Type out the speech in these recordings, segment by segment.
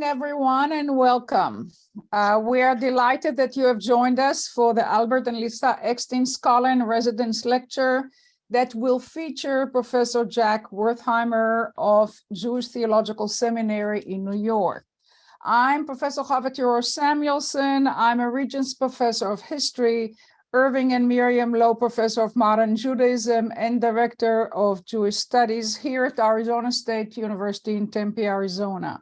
evening, everyone, and welcome. We are delighted that you have joined us for the Albert and Lisa Eckstein Scholar in Residence Lecture that will feature Professor Jack Wethheimer of Jewish Theological Seminary in New York. I'm Professor Chava Samuelson. I'm a Regents Professor of History, Irving and Miriam Lowe Professor of Modern Judaism, and Director of Jewish Studies here at Arizona State University in Tempe, Arizona.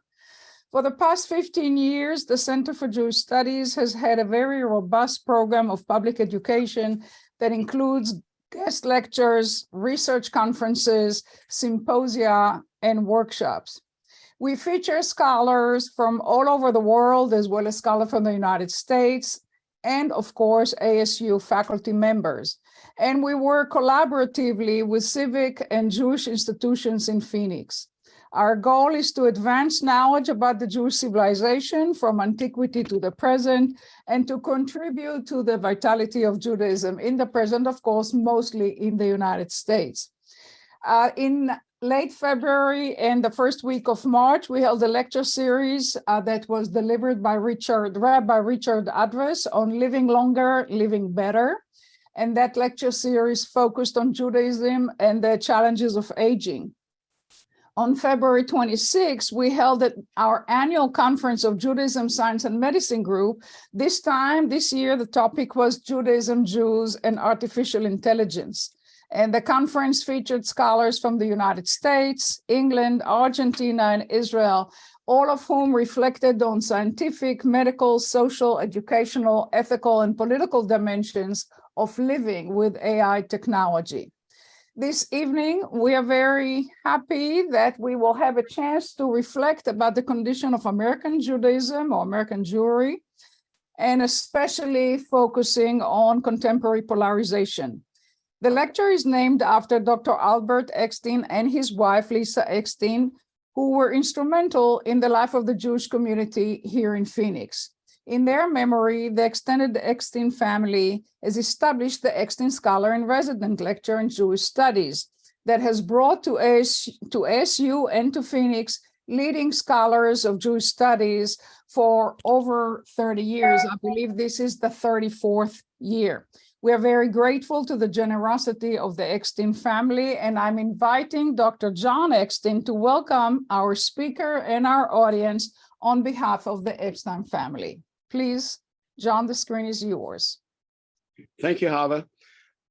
For the past 15 years, the Center for Jewish Studies has had a very robust program of public education that includes guest lectures, research conferences, symposia, and workshops. We feature scholars from all over the world, as well as scholars from the United States, and of course, ASU faculty members. And we work collaboratively with civic and Jewish institutions in Phoenix. Our goal is to advance knowledge about the Jewish civilization from antiquity to the present, and to contribute to the vitality of Judaism in the present, of course, mostly in the United States. In late February and the first week of March, we held a lecture series that was delivered by Rabbi Richard Adves on Living Longer, Living Better. And that lecture series focused on Judaism and the challenges of aging. On February 26, we held our annual conference of Judaism, Science, and Medicine group. This year, the topic was Judaism, Jews, and Artificial Intelligence. And the conference featured scholars from the United States, England, Argentina, and Israel, all of whom reflected on scientific, medical, social, educational, ethical, and political dimensions of living with AI technology. This evening, we are very happy that we will have a chance to reflect about the condition of American Judaism or American Jewry, and especially focusing on contemporary polarization. The lecture is named after Dr. Albert Eckstein and his wife, Lisa Eckstein, who were instrumental in the life of the Jewish community here in Phoenix. In their memory, the extended Eckstein family has established the Eckstein Scholar in Resident Lecture in Jewish Studies that has brought to ASU and to Phoenix leading scholars of Jewish studies for over 30 years. I believe this is the 34th year. We are very grateful to the generosity of the Eckstein family, and I'm inviting Dr. John Eckstein to welcome our speaker and our audience on behalf of the Eckstein family. Please, John, the screen is yours. Thank you, Hava.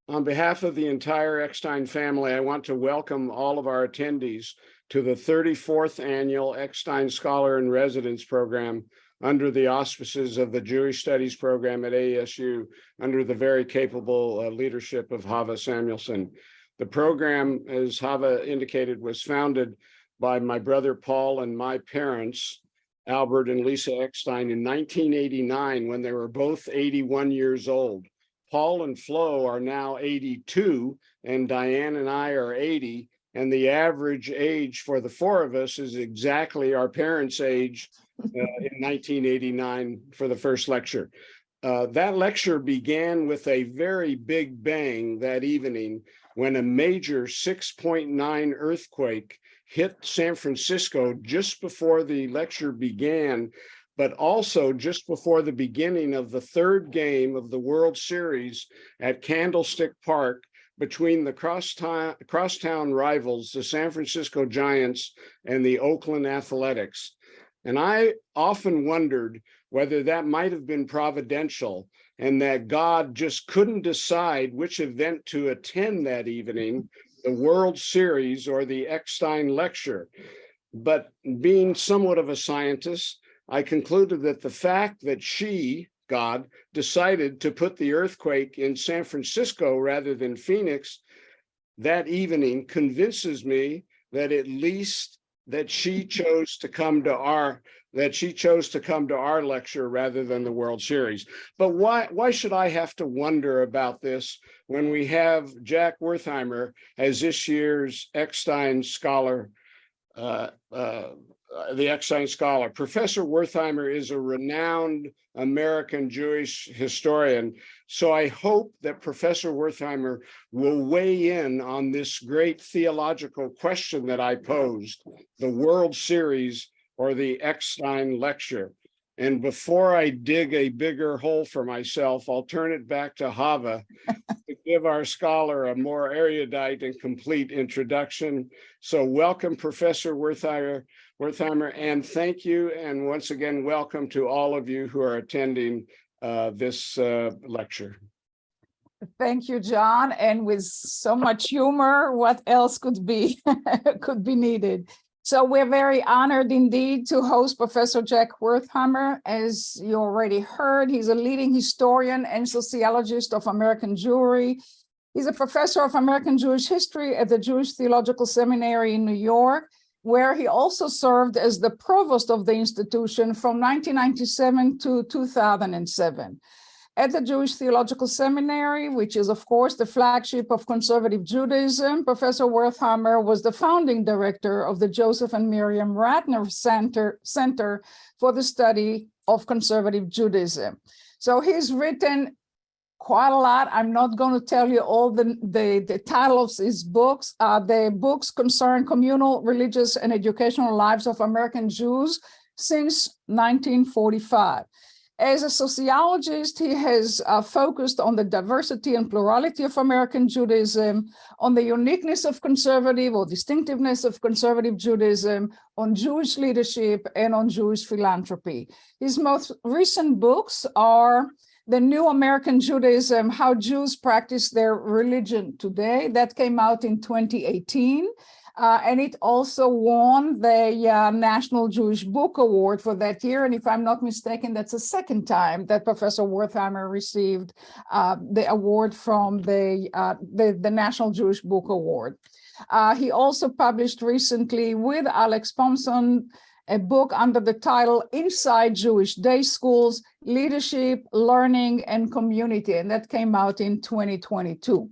On behalf of the entire Eckstein family, I want to welcome all of our attendees to the 34th Annual Eckstein Scholar in Residence Program under the auspices of the Jewish Studies program at ASU, under the very capable leadership of Hava Samuelson. The program, as Hava indicated, was founded by my brother Paul and my parents, Albert and Lisa Eckstein, in 1989, when they were both 81 years old. Paul and Flo are now 82, and Diane and I are 80, and the average age for the four of us is exactly our parents' age in 1989 for the first lecture. That lecture began with a very big bang that evening when a major 6.9 earthquake hit San Francisco just before the lecture began, but also just before the beginning of the third game of the World Series at Candlestick Park between the crosstown rivals, the San Francisco Giants and the Oakland Athletics. And I often wondered whether that might have been providential and that God just couldn't decide which event to attend that evening, the World Series or the Eckstein Lecture. But being somewhat of a scientist, I concluded that the fact that God, decided to put the earthquake in San Francisco rather than Phoenix that evening convinces me that at least that she chose to come to our lecture rather than the World Series. But why should I have to wonder about this when we have Jack Wethheimer as this year's Eckstein Scholar, the Eckstein Scholar? Professor Wethheimer is a renowned American Jewish historian, so I hope that Professor Wethheimer will weigh in on this great theological question that I posed, the World Series or the Eckstein Lecture. And before I dig a bigger hole for myself, I'll turn it back to Hava to give our scholar a more erudite and complete introduction. So welcome, Professor Wethheimer, and thank you. And once again, welcome to all of you who are attending this lecture. Thank you, John. And with so much humor, what else could be could be needed? So we're very honored indeed to host Professor Jack Wethheimer. As you already heard, he's a leading historian and sociologist of American Jewry. He's a professor of American Jewish history at the Jewish Theological Seminary in New York, where he also served as the provost of the institution from 1997 to 2007. At the Jewish Theological Seminary, which is, of course, the flagship of conservative Judaism, Professor Wethheimer was the founding director of the Joseph and Miriam Ratner Center for the Study of Conservative Judaism. So he's written quite a lot. I'm not going to tell you all the title of his books. The books concern communal, religious, and educational lives of American Jews since 1945. As a sociologist, he has focused on the diversity and plurality of American Judaism, on the uniqueness of conservative or distinctiveness of conservative Judaism, on Jewish leadership, and on Jewish philanthropy. His most recent books are The New American Judaism, How Jews Practice Their Religion Today. That came out in 2018. And it also won the National Jewish Book Award for that year. And if I'm not mistaken, that's the second time that Professor Wethheimer received the award from the National Jewish Book Award. He also published recently with Alex Thompson a book under the title Inside Jewish Day Schools, Leadership, Learning, and Community. And that came out in 2022.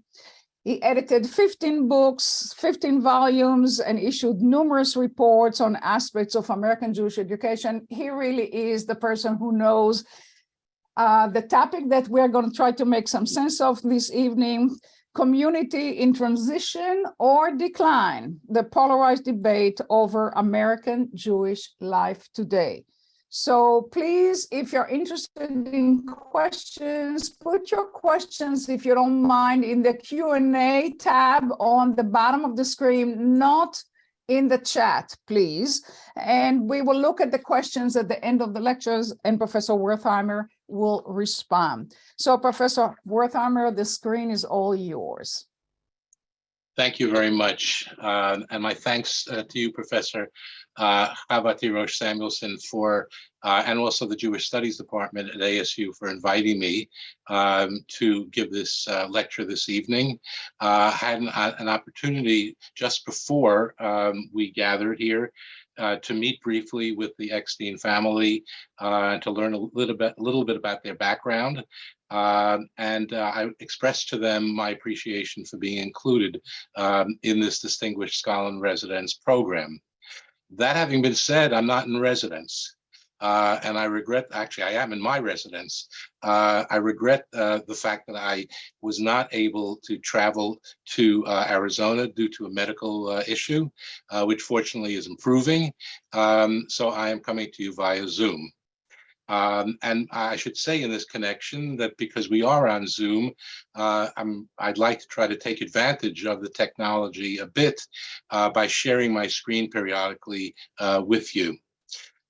He edited 15 books, 15 volumes, and issued numerous reports on aspects of American Jewish education. He really is the person who knows the topic that we're going to try to make some sense of this evening: community in transition or decline, the polarized debate over American Jewish life today. So please, if you're interested in questions, put your questions, if you don't mind, in the Q&A tab on the bottom of the screen, not in the chat, please. And we will look at the questions at the end of the lectures, and Professor Wethheimer will respond. So Professor Wethheimer, the screen is all yours. Thank you very much. And my thanks to you, Professor Chavati Rosh Samuelson, and also the Jewish Studies Department at ASU for inviting me to give this lecture this evening. Had an opportunity just before we gathered here to meet briefly with the Eckstein family and to learn a little bit about their background. And I expressed to them my appreciation for being included in this Distinguished Scholar in Residence program. That having been said, I'm not in residence. And I regret, actually, I am in my residence. I regret the fact that I was not able to travel to Arizona due to a medical issue, which fortunately is improving. So I am coming to you via Zoom. And I should say in this connection that because we are on Zoom, I'd like to try to take advantage of the technology a bit by sharing my screen periodically with you.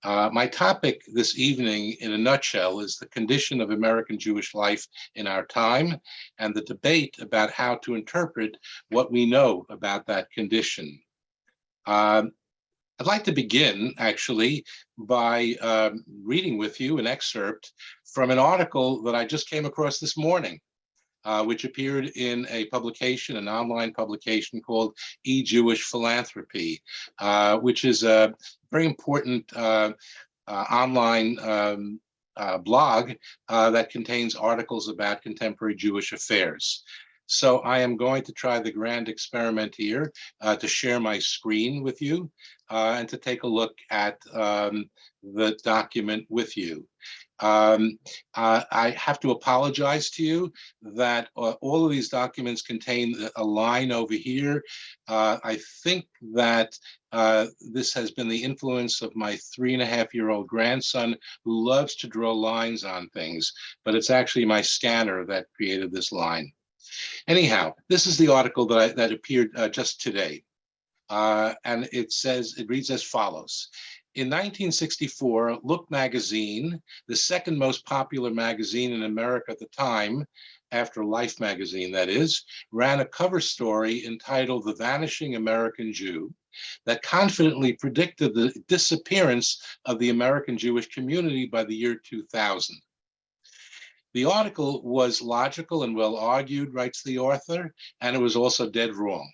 My topic this evening, in a nutshell, is the condition of American Jewish life in our time and the debate about how to interpret what we know about that condition. I'd like to begin, actually, by reading with you an excerpt from an article that I just came across this morning, which appeared in a publication, an online publication called E-Jewish Philanthropy, which is a very important online blog that contains articles about contemporary Jewish affairs. So I am going to try the grand experiment here to share my screen with you and to take a look at the document with you. I have to apologize to you that all of these documents contain a line over here. I think that this has been the influence of my 3.5-year-old grandson, who loves to draw lines on things, but it's actually my scanner that created this line. Anyhow, this is the article that appeared just today. And it reads as follows. In 1964, Look magazine, the second most popular magazine in America at the time, after Life magazine that is, ran a cover story entitled The Vanishing American Jew that confidently predicted the disappearance of the American Jewish community by the year 2000. The article was logical and well argued, writes the author, and it was also dead wrong.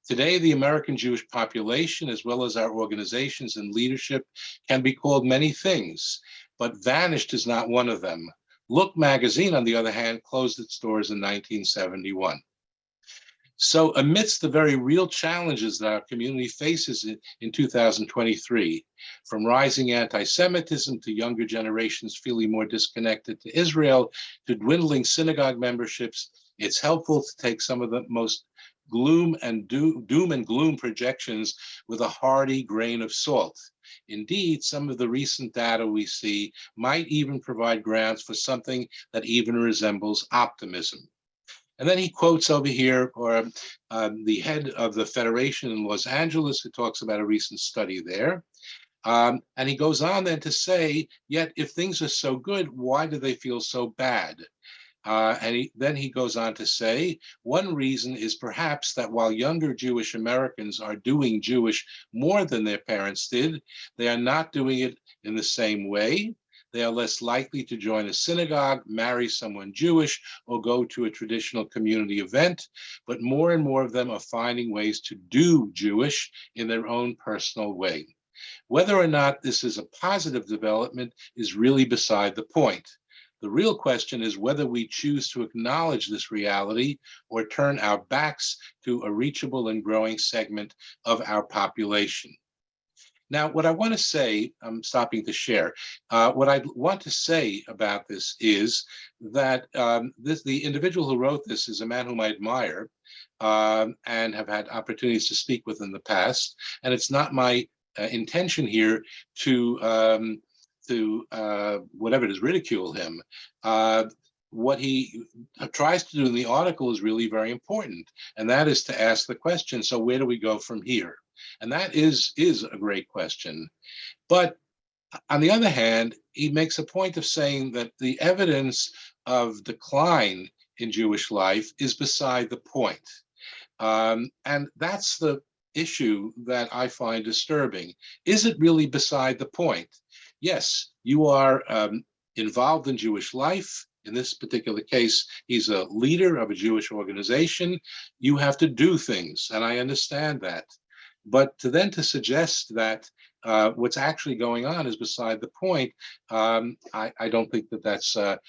Today, the American Jewish population, as well as our organizations and leadership, can be called many things, but vanished is not one of them. Look magazine, on the other hand, closed its doors in 1971. So amidst the very real challenges that our community faces in 2023, from rising anti-Semitism to younger generations feeling more disconnected to Israel, to dwindling synagogue memberships, it's helpful to take some of the most doom and gloom projections with a hearty grain of salt. Indeed, some of the recent data we see might even provide grounds for something that even resembles optimism. And then he quotes over here, the head of the Federation in Los Angeles, who talks about a recent study there. And he goes on then to say, yet if things are so good, why do they feel so bad? Then he goes on to say, one reason is perhaps that while younger Jewish Americans are doing Jewish more than their parents did, they are not doing it in the same way. They are less likely to join a synagogue, marry someone Jewish, or go to a traditional community event, but more and more of them are finding ways to do Jewish in their own personal way. Whether or not this is a positive development is really beside the point. The real question is whether we choose to acknowledge this reality or turn our backs to a reachable and growing segment of our population. Now, what I want to say, I'm stopping to share, what I want to say about this is that the individual who wrote this is a man whom I admire and have had opportunities to speak with in the past. And it's not my intention here to whatever it is, ridicule him. What he tries to do in the article is really very important, and that is to ask the question, so where do we go from here? And that is a great question. But on the other hand, he makes a point of saying that the evidence of decline in Jewish life is beside the point. And that's the issue that I find disturbing. Is it really beside the point? Yes, you are involved in Jewish life. In this particular case, he's a leader of a Jewish organization. You have to do things, and I understand that. But to suggest that what's actually going on is beside the point, I don't think that that's a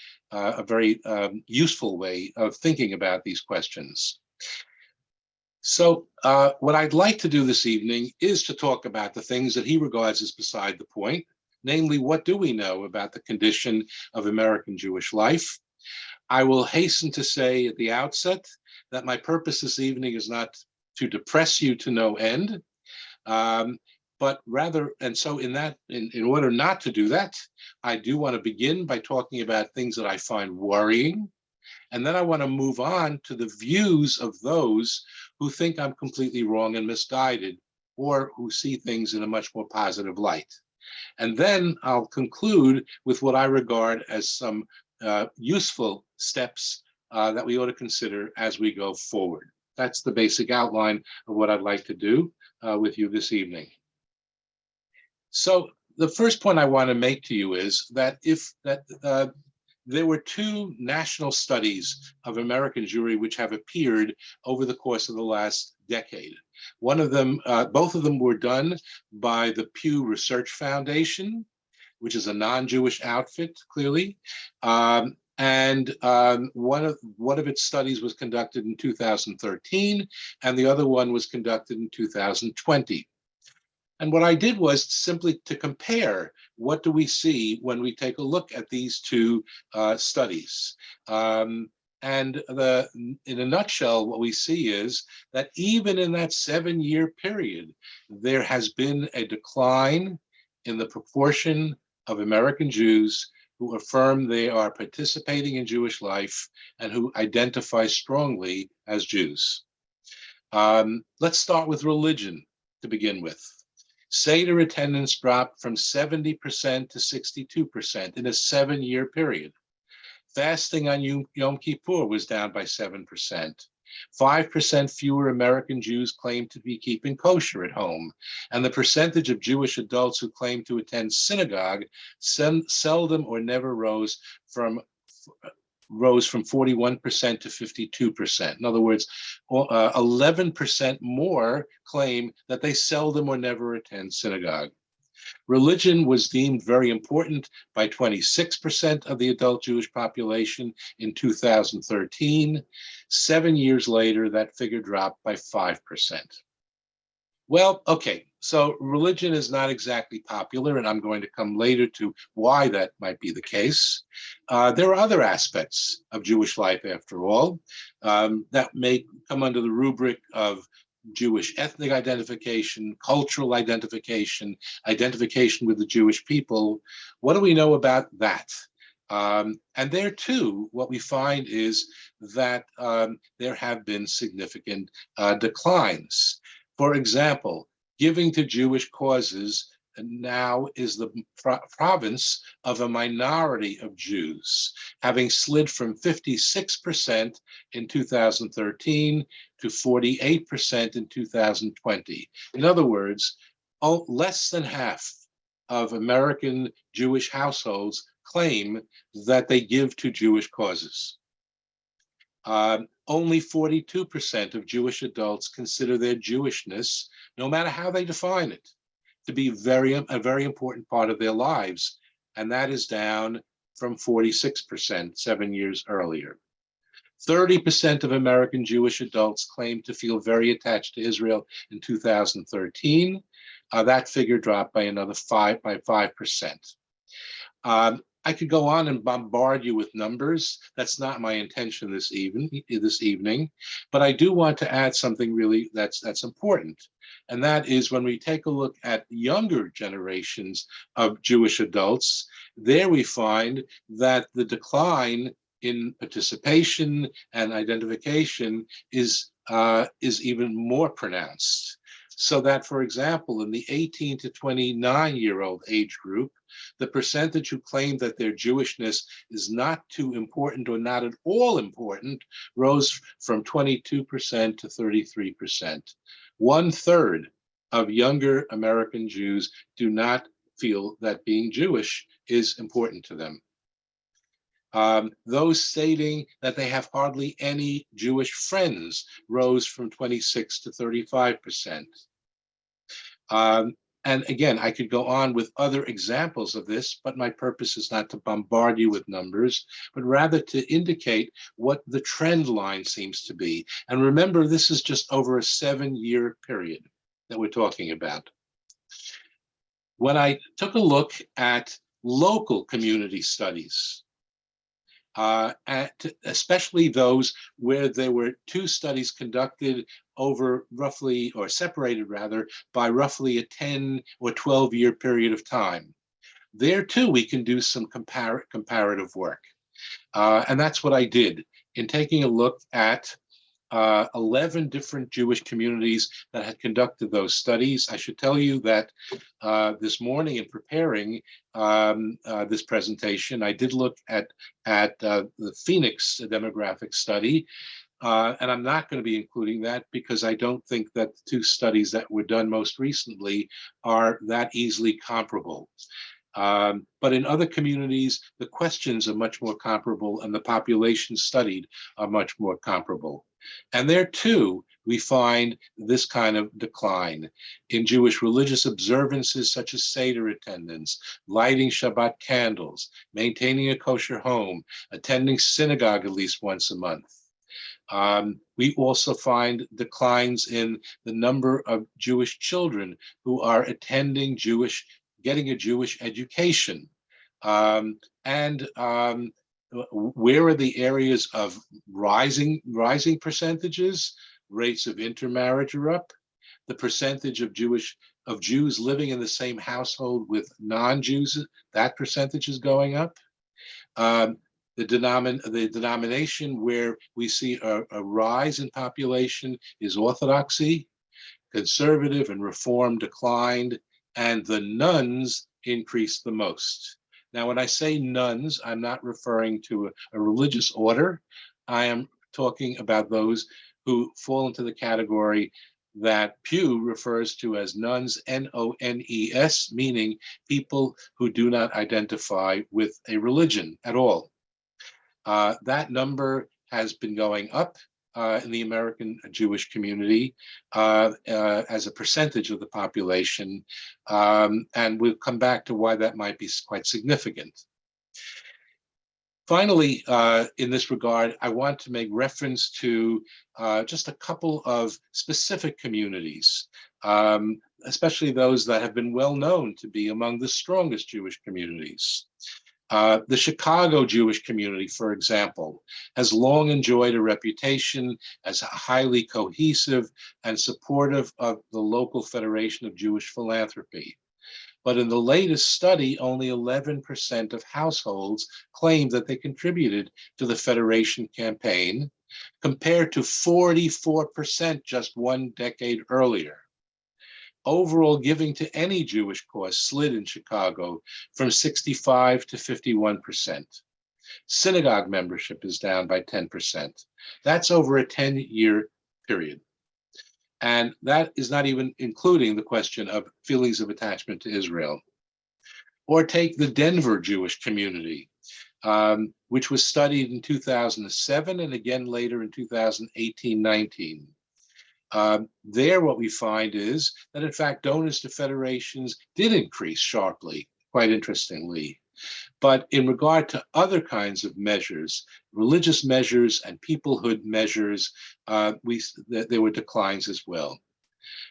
very useful way of thinking about these questions. So what I'd like to do this evening is to talk about the things that he regards as beside the point, namely, what do we know about the condition of American Jewish life? I will hasten to say at the outset that my purpose this evening is not to depress you to no end, but rather, and so in order not to do that, I do want to begin by talking about things that I find worrying, and then I want to move on to the views of those who think I'm completely wrong and misguided, or who see things in a much more positive light. And then I'll conclude with what I regard as some useful steps that we ought to consider as we go forward. That's the basic outline of what I'd like to do with you this evening. So the first point I want to make to you is that there were two national studies of American Jewry which have appeared over the course of the last decade. One of them, both of them were done by the Pew Research Foundation, which is a non-Jewish outfit, clearly. And And one of its studies was conducted in 2013, and the other one was conducted in 2020. And what I did was simply to compare what do we see when we take a look at these two studies. And in a nutshell, what we see is that even in that 7-year period, there has been a decline in the proportion of American Jews who affirm they are participating in Jewish life and who identify strongly as Jews. Let's start with religion to begin with. Seder attendance dropped from 70% to 62% in a 7-year period. Fasting on Yom Kippur was down by 7%. 5% fewer American Jews claim to be keeping kosher at home, and the percentage of Jewish adults who claim to attend synagogue seldom or never rose from 41% to 52%. In other words, 11% more claim that they seldom or never attend synagogue. Religion was deemed very important by 26% of the adult Jewish population in 2013. 7 years later, that figure dropped by 5%. Well, okay, so religion is not exactly popular, and I'm going to come later to why that might be the case. There are other aspects of Jewish life, after all, that may come under the rubric of Jewish ethnic identification, cultural identification, identification with the Jewish people. What do we know about that? And there too, what we find is that there have been significant declines. For example, giving to Jewish causes now is the province of a minority of Jews, having slid from 56% in 2013 to 48% in 2020. In other words, less than half of American Jewish households claim that they give to Jewish causes. Only 42% of Jewish adults consider their Jewishness, no matter how they define it, to be a very important part of their lives, and that is down from 46% 7 years earlier. 30% of American Jewish adults claim to feel very attached to Israel in 2013. That figure dropped by another 5%. I could go on and bombard you with numbers. That's not my intention this evening, but I do want to add something really that's important. And that is when we take a look at younger generations of Jewish adults, there we find that the decline in participation and identification is even more pronounced. So that, for example, in the 18 to 29-year-old age group, the percentage who claim that their Jewishness is not too important or not at all important rose from 22% to 33%. 1/3 of younger American Jews do not feel that being Jewish is important to them. Those stating that they have hardly any Jewish friends rose from 26 to 35%. And again, I could go on with other examples of this, but my purpose is not to bombard you with numbers, but rather to indicate what the trend line seems to be. And remember, this is just over a 7-year period that we're talking about. When I took a look at local community studies, especially those where there were 2 studies conducted over roughly, or separated rather, by roughly a 10 or 12-year period of time. There too, we can do some comparative work. And that's what I did in taking a look at 11 different Jewish communities that had conducted those studies. I should tell you that this morning in preparing this presentation, I did look at the Phoenix demographic study, and I'm not going to be including that because I don't think that the 2 studies that were done most recently are that easily comparable. But in other communities, the questions are much more comparable and the population studied are much more comparable. And there too, we find this kind of decline. In Jewish religious observances such as Seder attendance, lighting Shabbat candles, maintaining a kosher home, attending synagogue at least once a month. We also find declines in the number of Jewish children who are attending getting a Jewish education. Where are the areas of rising percentages? Rates of intermarriage are up. The percentage of Jews living in the same household with non-Jews, that percentage is going up. The denomination where we see a rise in population is Orthodoxy. Conservative and Reform declined, and the nuns increased the most. Now, when I say nuns, I'm not referring to a religious order. I am talking about those who fall into the category that Pew refers to as nuns, N-O-N-E-S, meaning people who do not identify with a religion at all. That number has been going up in the American Jewish community as a percentage of the population, and we'll come back to why that might be quite significant. Finally, in this regard, I want to make reference to just a couple of specific communities, especially those that have been well known to be among the strongest Jewish communities. The Chicago Jewish community, for example, has long enjoyed a reputation as highly cohesive and supportive of the local Federation of Jewish Philanthropy. But in the latest study, only 11% of households claimed that they contributed to the Federation campaign, compared to 44% just one decade earlier. Overall giving to any Jewish cause slid in Chicago from 65 to 51%. Synagogue membership is down by 10%. That's over a 10-year period. And that is not even including the question of feelings of attachment to Israel. Or take the Denver Jewish community, which was studied in 2007 and again later in 2018-19. There, what we find is that, in fact, donors to federations did increase sharply, quite interestingly. But in regard to other kinds of measures, religious measures and peoplehood measures, there were declines as well.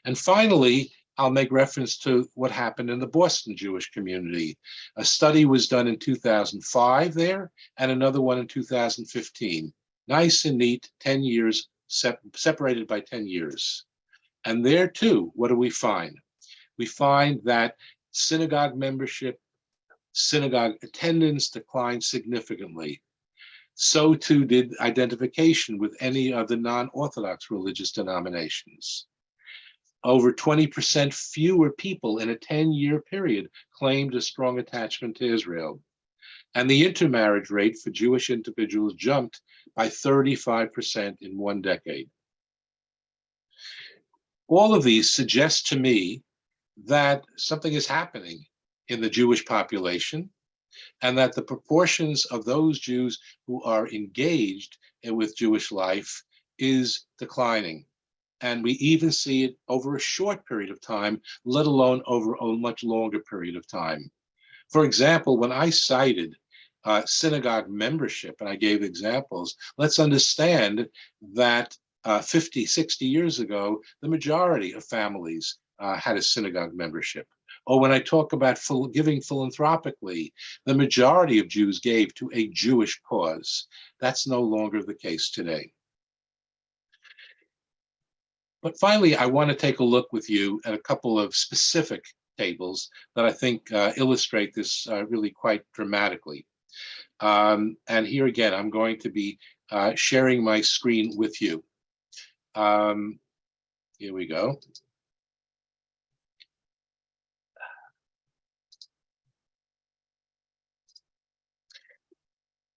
And finally, I'll make reference to what happened in the Boston Jewish community. A study was done in 2005 there, and another one in 2015. Nice and neat, 10 years, separated by 10 years. And there too, what do we find? We find that synagogue membership, synagogue attendance declined significantly. So too did identification with any of the non-Orthodox religious denominations. Over 20% fewer people in a 10-year period claimed a strong attachment to Israel. And the intermarriage rate for Jewish individuals jumped by 35% in one decade. All of these suggest to me that something is happening in the Jewish population, and that the proportions of those Jews who are engaged with Jewish life is declining. And we even see it over a short period of time, let alone over a much longer period of time. For example, when I cited synagogue membership, and I gave examples, let's understand that 50, 60 years ago, the majority of families had a synagogue membership. Or when I talk about giving philanthropically, the majority of Jews gave to a Jewish cause. That's no longer the case today. But finally, I want to take a look with you at a couple of specific tables that I think illustrate this really quite dramatically. And here again, I'm going to be sharing my screen with you. Here we go.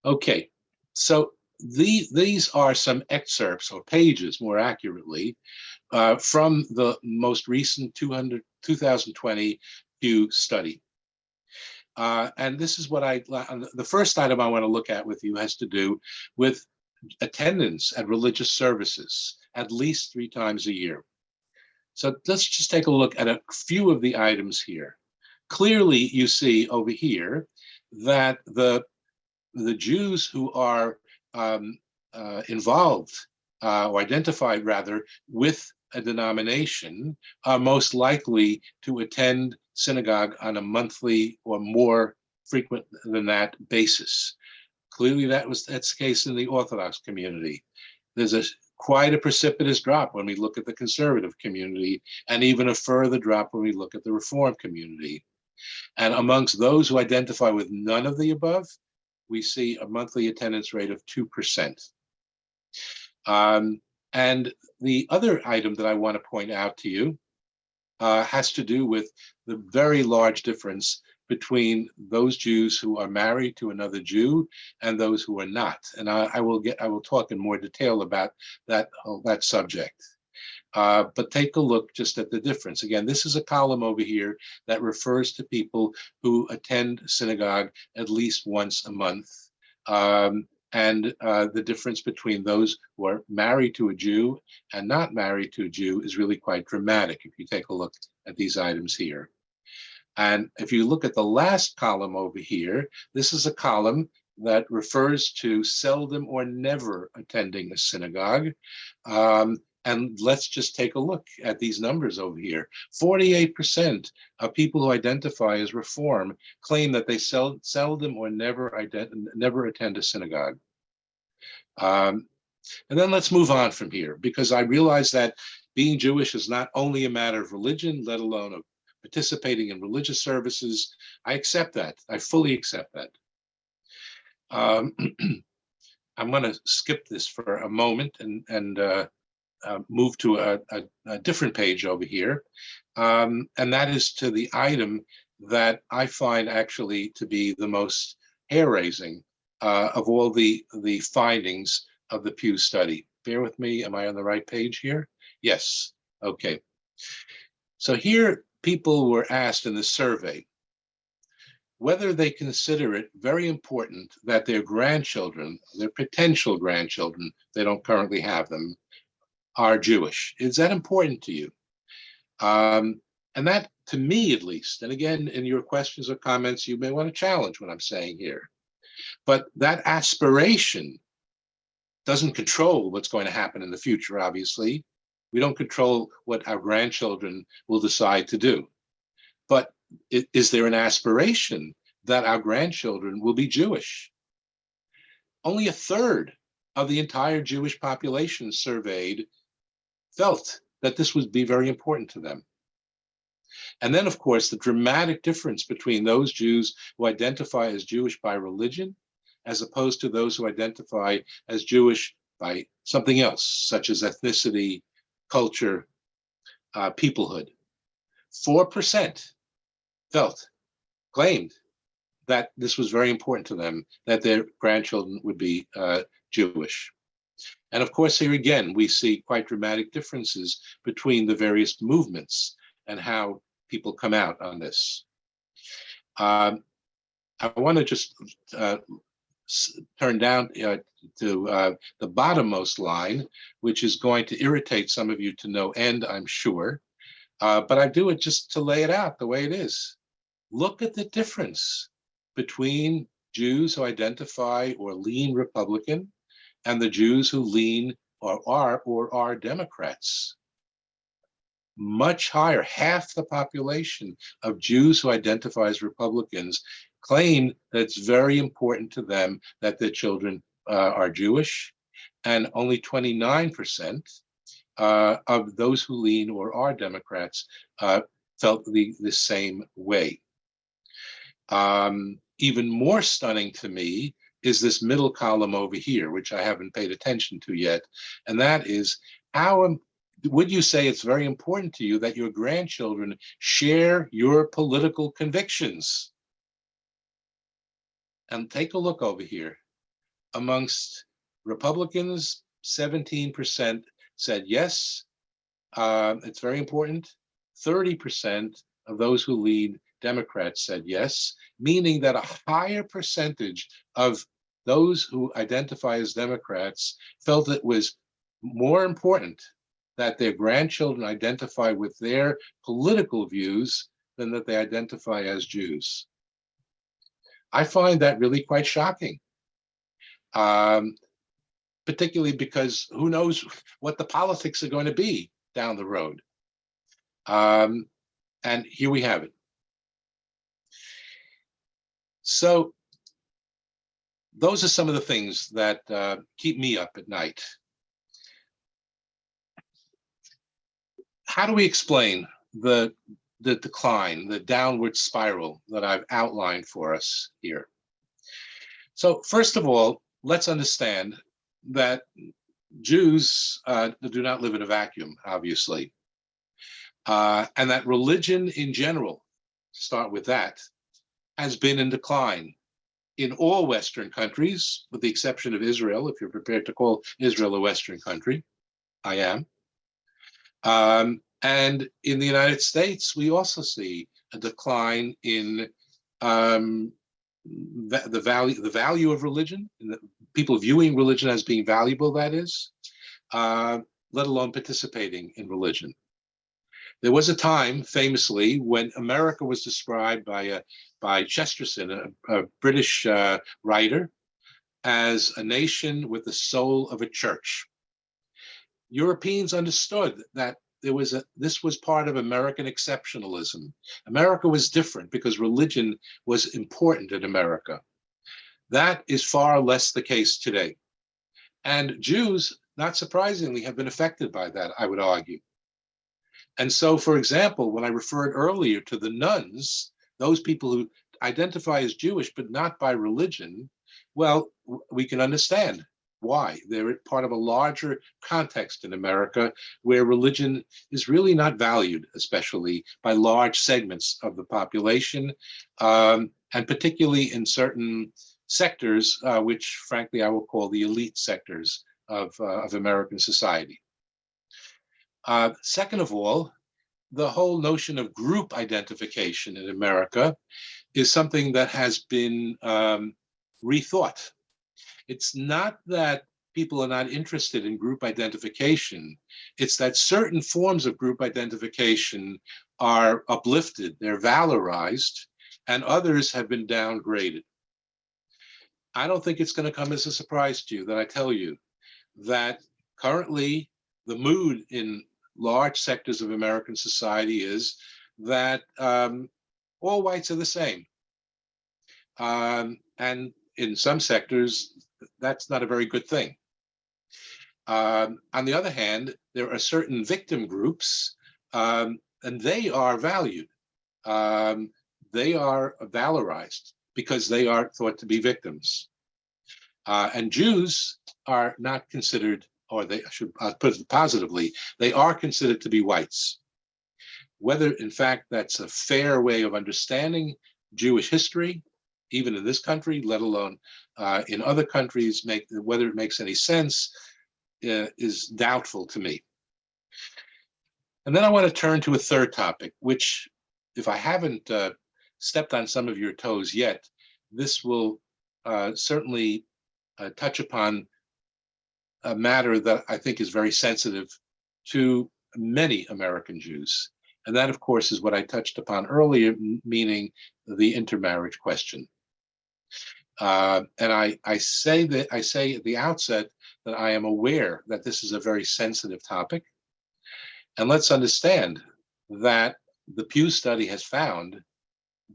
Okay, so these are some excerpts, or pages more accurately, from the most recent 2020 Pew study. And this is what the first item I want to look at with you has to do with attendance at religious services. at least 3 times a year. So let's just take a look at a few of the items here. Clearly, you see over here that the Jews who are involved or identified rather with a denomination are most likely to attend synagogue on a monthly or more frequent than that basis. Clearly, that's the case in the Orthodox community. There's quite a precipitous drop when we look at the conservative community, and even a further drop when we look at the Reform community. And amongst those who identify with none of the above, we see a monthly attendance rate of 2%. And the other item that I want to point out to you has to do with the very large difference between those Jews who are married to another Jew and those who are not. And I will talk in more detail about that subject. But take a look just at the difference. Again, this is a column over here that refers to people who attend synagogue at least once a month. And the difference between those who are married to a Jew and not married to a Jew is really quite dramatic if you take a look at these items here. And if you look at the last column over here, this is a column that refers to seldom or never attending a synagogue. And let's just take a look at these numbers over here. 48% of people who identify as Reform claim that they seldom or never attend a synagogue. And then let's move on from here, because I realize that being Jewish is not only a matter of religion, let alone of participating in religious services. I accept that. I fully accept that. I'm going to skip this for a moment and move to a different page over here. And that is to the item that I find actually to be the most hair-raising of all the findings of the Pew study. Bear with me, am I on the right page here? Yes, okay. So here people were asked in the survey whether they consider it very important that their grandchildren, their potential grandchildren, they don't currently have them, are Jewish. Is that important to you? And that, to me at least, and again, in your questions or comments, you may want to challenge what I'm saying here, but that aspiration doesn't control what's going to happen in the future, obviously. We don't control what our grandchildren will decide to do. But is there an aspiration that our grandchildren will be Jewish? Only 1/3 of the entire Jewish population surveyed felt that this would be very important to them. And then, of course, the dramatic difference between those Jews who identify as Jewish by religion as opposed to those who identify as Jewish by something else, such as ethnicity, culture, peoplehood. 4% claimed that this was very important to them, that their grandchildren would be Jewish. And of course, here again, we see quite dramatic differences between the various movements and how people come out on this. I want to just turn down to the bottommost line, which is going to irritate some of you to no end, I'm sure. But I do it just to lay it out the way it is. Look at the difference between Jews who identify or lean Republican and the Jews who lean or are Democrats. Much higher, half the population of Jews who identify as Republicans claim that it's very important to them that their children are Jewish, and only 29% of those who lean or are Democrats felt the same way. Even more stunning to me is this middle column over here, which I haven't paid attention to yet, and that is, how would you say it's very important to you that your grandchildren share your political convictions? And take a look over here. Amongst Republicans, 17% said yes, it's very important. 30% of those who lead Democrats said yes, meaning that a higher percentage of those who identify as Democrats felt it was more important that their grandchildren identify with their political views than that they identify as Jews. I find that really quite shocking, particularly because who knows what the politics are going to be down the road. And here we have it. So those are some of the things that keep me up at night. How do we explain the decline, the downward spiral that I've outlined for us here? So first of all, let's understand that Jews do not live in a vacuum, obviously, and that religion in general, start with that, has been in decline in all Western countries, with the exception of Israel. If you're prepared to call Israel a Western country, I am. And in the United States, we also see a decline in the value of religion, and people viewing religion as being valuable, that is, let alone participating in religion. There was a time, famously, when America was described by Chesterton, a British writer, as a nation with the soul of a church. Europeans understood that this was part of American exceptionalism. America was different because religion was important in America. That is far less the case today. And Jews, not surprisingly, have been affected by that, I would argue. And so, for example, when I referred earlier to the nuns, those people who identify as Jewish but not by religion, well, we can understand why. They're part of a larger context in America where religion is really not valued, especially by large segments of the population, and particularly in certain sectors, which frankly I will call the elite sectors of American society. Second of all, the whole notion of group identification in America is something that has been rethought. It's not that people are not interested in group identification. It's that certain forms of group identification are uplifted, they're valorized, and others have been downgraded. I don't think it's going to come as a surprise to you that I tell you that currently the mood in large sectors of American society is that all whites are the same. And in some sectors, that's not a very good thing. On the other hand, there are certain victim groups, and they are valued. They are valorized because they are thought to be victims. And Jews are not considered, or they should put it positively, they are considered to be whites. Whether, in fact, that's a fair way of understanding Jewish history, even in this country, let alone in other countries, whether it makes any sense is doubtful to me. And then I want to turn to a third topic, which, if I haven't stepped on some of your toes yet, this will certainly touch upon a matter that I think is very sensitive to many American Jews. And that, of course, is what I touched upon earlier, meaning the intermarriage question. And I say at the outset that I am aware that this is a very sensitive topic. And let's understand that the Pew study has found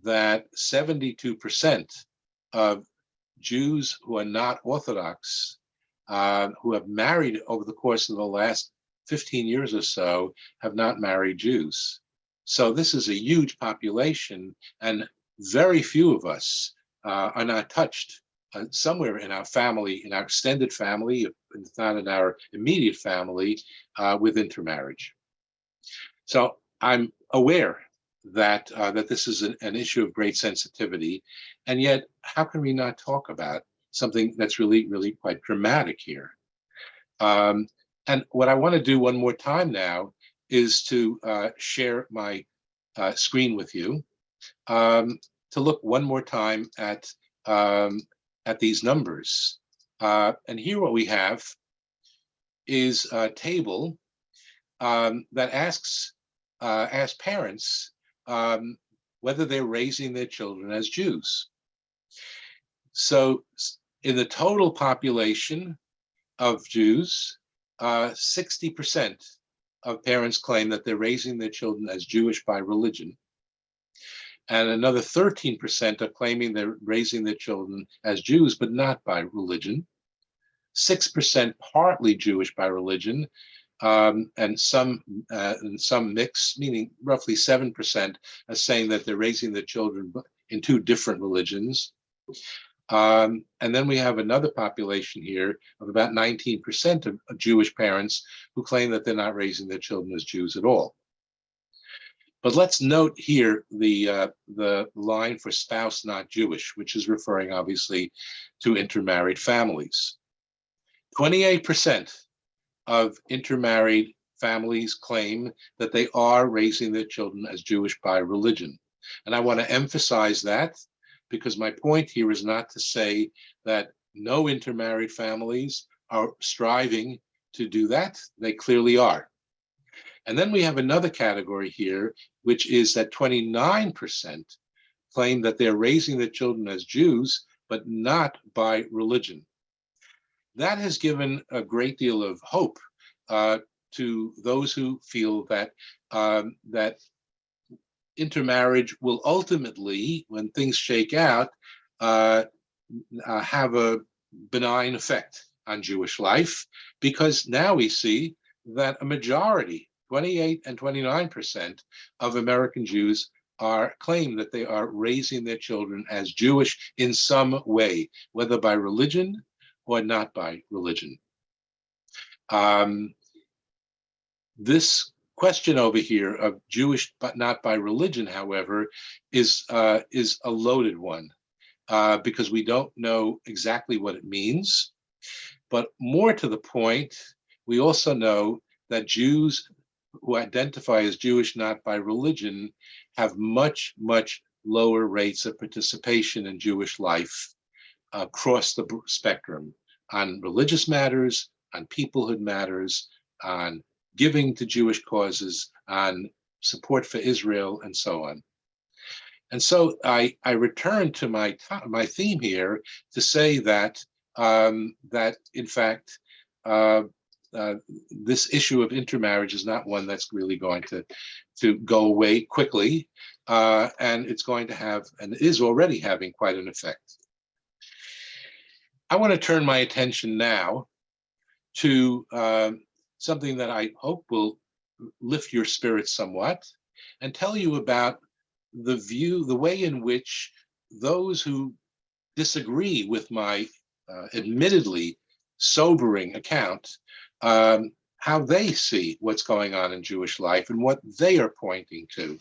that 72% of Jews who are not Orthodox, who have married over the course of the last 15 years or so, have not married Jews. So this is a huge population, and very few of us are not touched somewhere in our family, in our extended family, if not in our immediate family, with intermarriage. So I'm aware that this is an issue of great sensitivity, and yet how can we not talk about something that's really, really quite dramatic here? And what I want to do one more time now is to share my screen with you, to look one more time at these numbers. And here what we have is a table that asks parents whether they're raising their children as Jews. So in the total population of Jews, 60% of parents claim that they're raising their children as Jewish by religion. And another 13% are claiming they're raising their children as Jews, but not by religion. 6% partly Jewish by religion, and some mix, meaning roughly 7% are saying that they're raising their children in two different religions. And then we have another population here of about 19% of Jewish parents who claim that they're not raising their children as Jews at all. But let's note here the line for spouse not Jewish, which is referring obviously to intermarried families. 28% of intermarried families claim that they are raising their children as Jewish by religion. And I want to emphasize that, because my point here is not to say that no intermarried families are striving to do that. They clearly are. And then we have another category here, which is that 29% claim that they're raising their children as Jews, but not by religion. That has given a great deal of hope to those who feel that that intermarriage will ultimately, when things shake out, have a benign effect on Jewish life, because now we see that a majority, 28 and 29% of American Jews claim that they are raising their children as Jewish in some way, whether by religion or not by religion. This question over here of Jewish but not by religion, however, is a loaded one, because we don't know exactly what it means. But more to the point, we also know that Jews who identify as Jewish not by religion have much, much lower rates of participation in Jewish life across the spectrum, on religious matters, on peoplehood matters, on giving to Jewish causes, on support for Israel, and so on. And so I return to my theme here to say that that in fact this issue of intermarriage is not one that's really going to go away quickly, and it's going to have, and is already having, quite an effect. I want to turn my attention now to something that I hope will lift your spirits somewhat, and tell you about the way in which those who disagree with my admittedly sobering account, how they see what's going on in Jewish life and what they are pointing to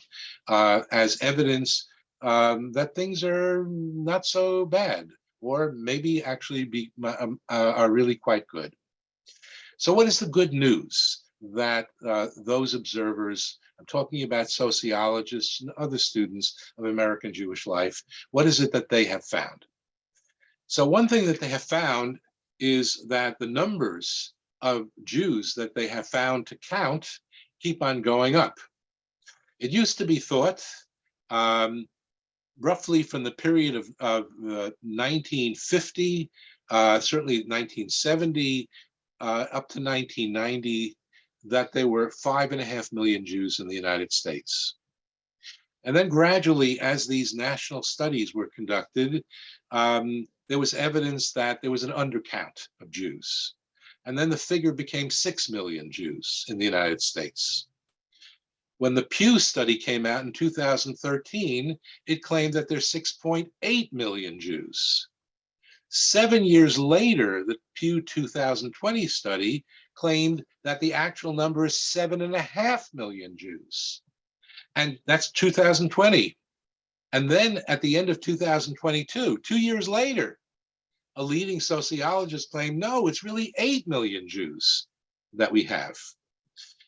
as evidence that things are not so bad, or maybe actually are really quite good. So what is the good news that those observers, I'm talking about sociologists and other students of American Jewish life, what is it that they have found? So one thing that they have found is that the numbers of Jews that they have found to count keep on going up. It used to be thought, roughly from the period of 1950, certainly 1970, up to 1990, that there were 5.5 million Jews in the United States. And then gradually, as these national studies were conducted, there was evidence that there was an undercount of Jews. And then the figure became 6 million Jews in the United States. When the Pew study came out in 2013, it claimed that there's 6.8 million Jews. 7 years later, the Pew 2020 study claimed that the actual number is 7.5 million Jews. And that's 2020. And then at the end of 2022, 2 years later, a leading sociologist claimed, no, it's really 8 million Jews that we have.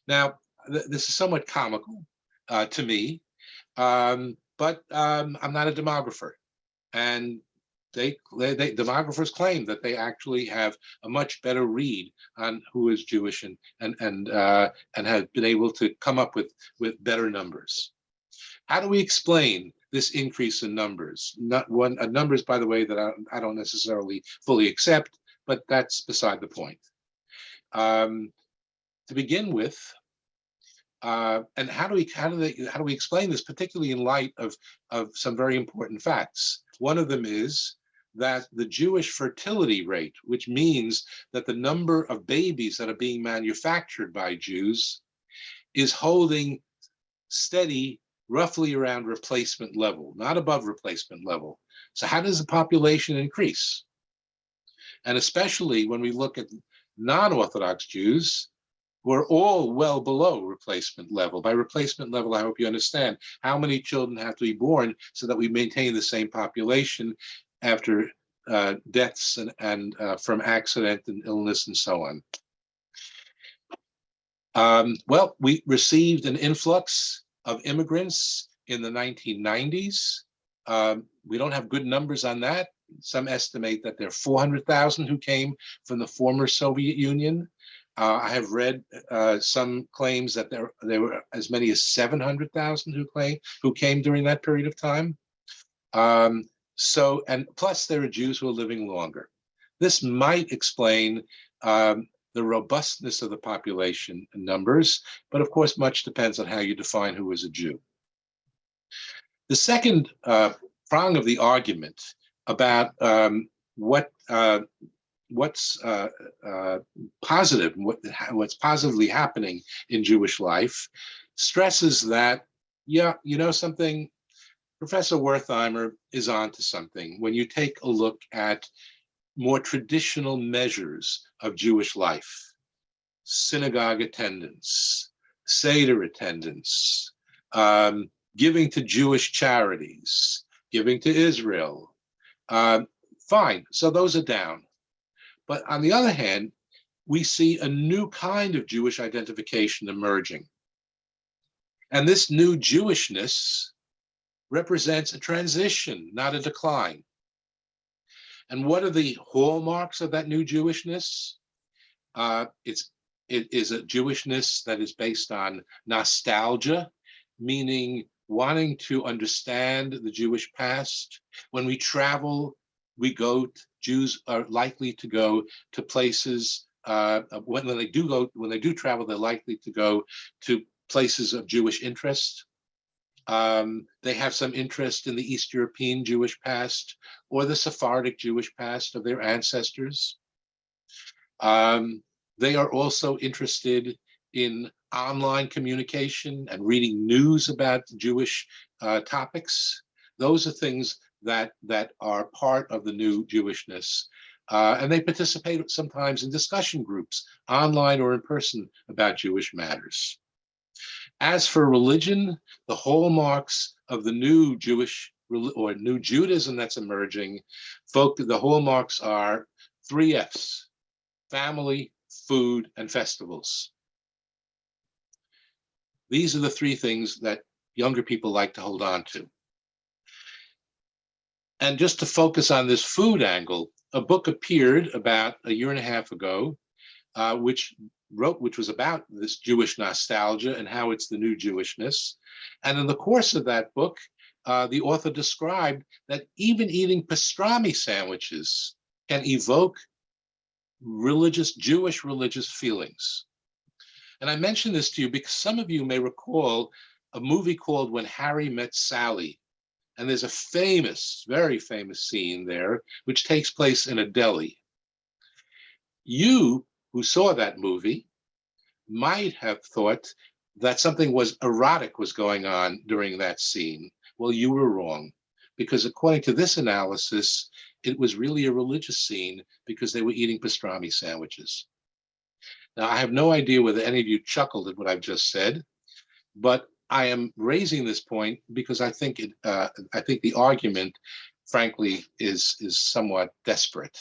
Now, this is somewhat comical to me, but I'm not a demographer. And demographers claim that they actually have a much better read on who is Jewish and have been able to come up with better numbers. How do we explain this increase in numbers? Numbers, by the way, that I don't necessarily fully accept, but that's beside the point. To begin with, and how do we explain this, particularly in light of some very important facts? One of them is that the Jewish fertility rate, which means that the number of babies that are being manufactured by Jews, is holding steady roughly around replacement level, not above replacement level. So how does the population increase? And especially when we look at non-Orthodox Jews, we're all well below replacement level. By replacement level, I hope you understand how many children have to be born so that we maintain the same population after deaths and from accident and illness and so on. Well, we received an influx of immigrants in the 1990s. We don't have good numbers on that. Some estimate that there are 400,000 who came from the former Soviet Union. I have read some claims that there were as many as 700,000 who came during that period of time. And plus there are Jews who are living longer. This might explain the robustness of the population numbers, but of course, much depends on how you define who is a Jew. The second prong of the argument about what's positive, what's positively happening in Jewish life, stresses that, yeah, you know something, Professor Wertheimer is onto something. When you take a look at more traditional measures of Jewish life, synagogue attendance, Seder attendance, giving to Jewish charities, giving to Israel, fine, so those are down. But on the other hand, we see a new kind of Jewish identification emerging. And this new Jewishness represents a transition, not a decline. And what are the hallmarks of that new Jewishness? It is a Jewishness that is based on nostalgia, meaning wanting to understand the Jewish past. When we travel, Jews are likely to go to places, when they do travel, they're likely to go to places of Jewish interest. They have some interest in the East European Jewish past or the Sephardic Jewish past of their ancestors. They are also interested in online communication and reading news about Jewish topics. Those are things that are part of the new Jewishness. And they participate sometimes in discussion groups, online or in person, about Jewish matters. As for religion, the hallmarks of the new Jewish or new Judaism that's emerging, the hallmarks are 3 F's: family, food, and festivals. These are the 3 things that younger people like to hold on to. And just to focus on this food angle, a book appeared about a year and a half ago, which was about this Jewish nostalgia and how it's the new Jewishness. And in the course of that book, the author described that even eating pastrami sandwiches can evoke Jewish religious feelings. And I mention this to you because some of you may recall a movie called When Harry Met Sally. And there's a famous, very famous scene there, which takes place in a deli. You who saw that movie might have thought that something erotic was going on during that scene. Well, you were wrong, because according to this analysis, it was really a religious scene because they were eating pastrami sandwiches. Now, I have no idea whether any of you chuckled at what I've just said, but I am raising this point because I think the argument, frankly, is somewhat desperate.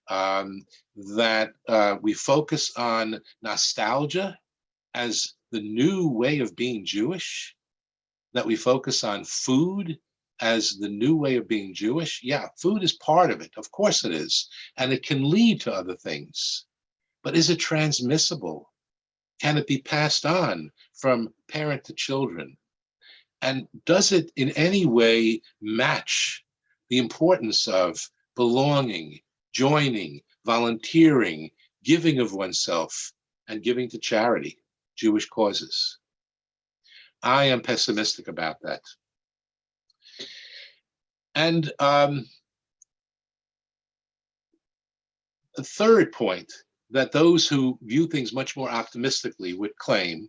That we focus on nostalgia as the new way of being Jewish, that we focus on food as the new way of being Jewish? Yeah, food is part of it. Of course it is. And it can lead to other things. But is it transmissible? Can it be passed on from parent to children? And does it in any way match the importance of belonging, joining, volunteering, giving of oneself, and giving to charity, Jewish causes? I am pessimistic about that. And a third point that those who view things much more optimistically would claim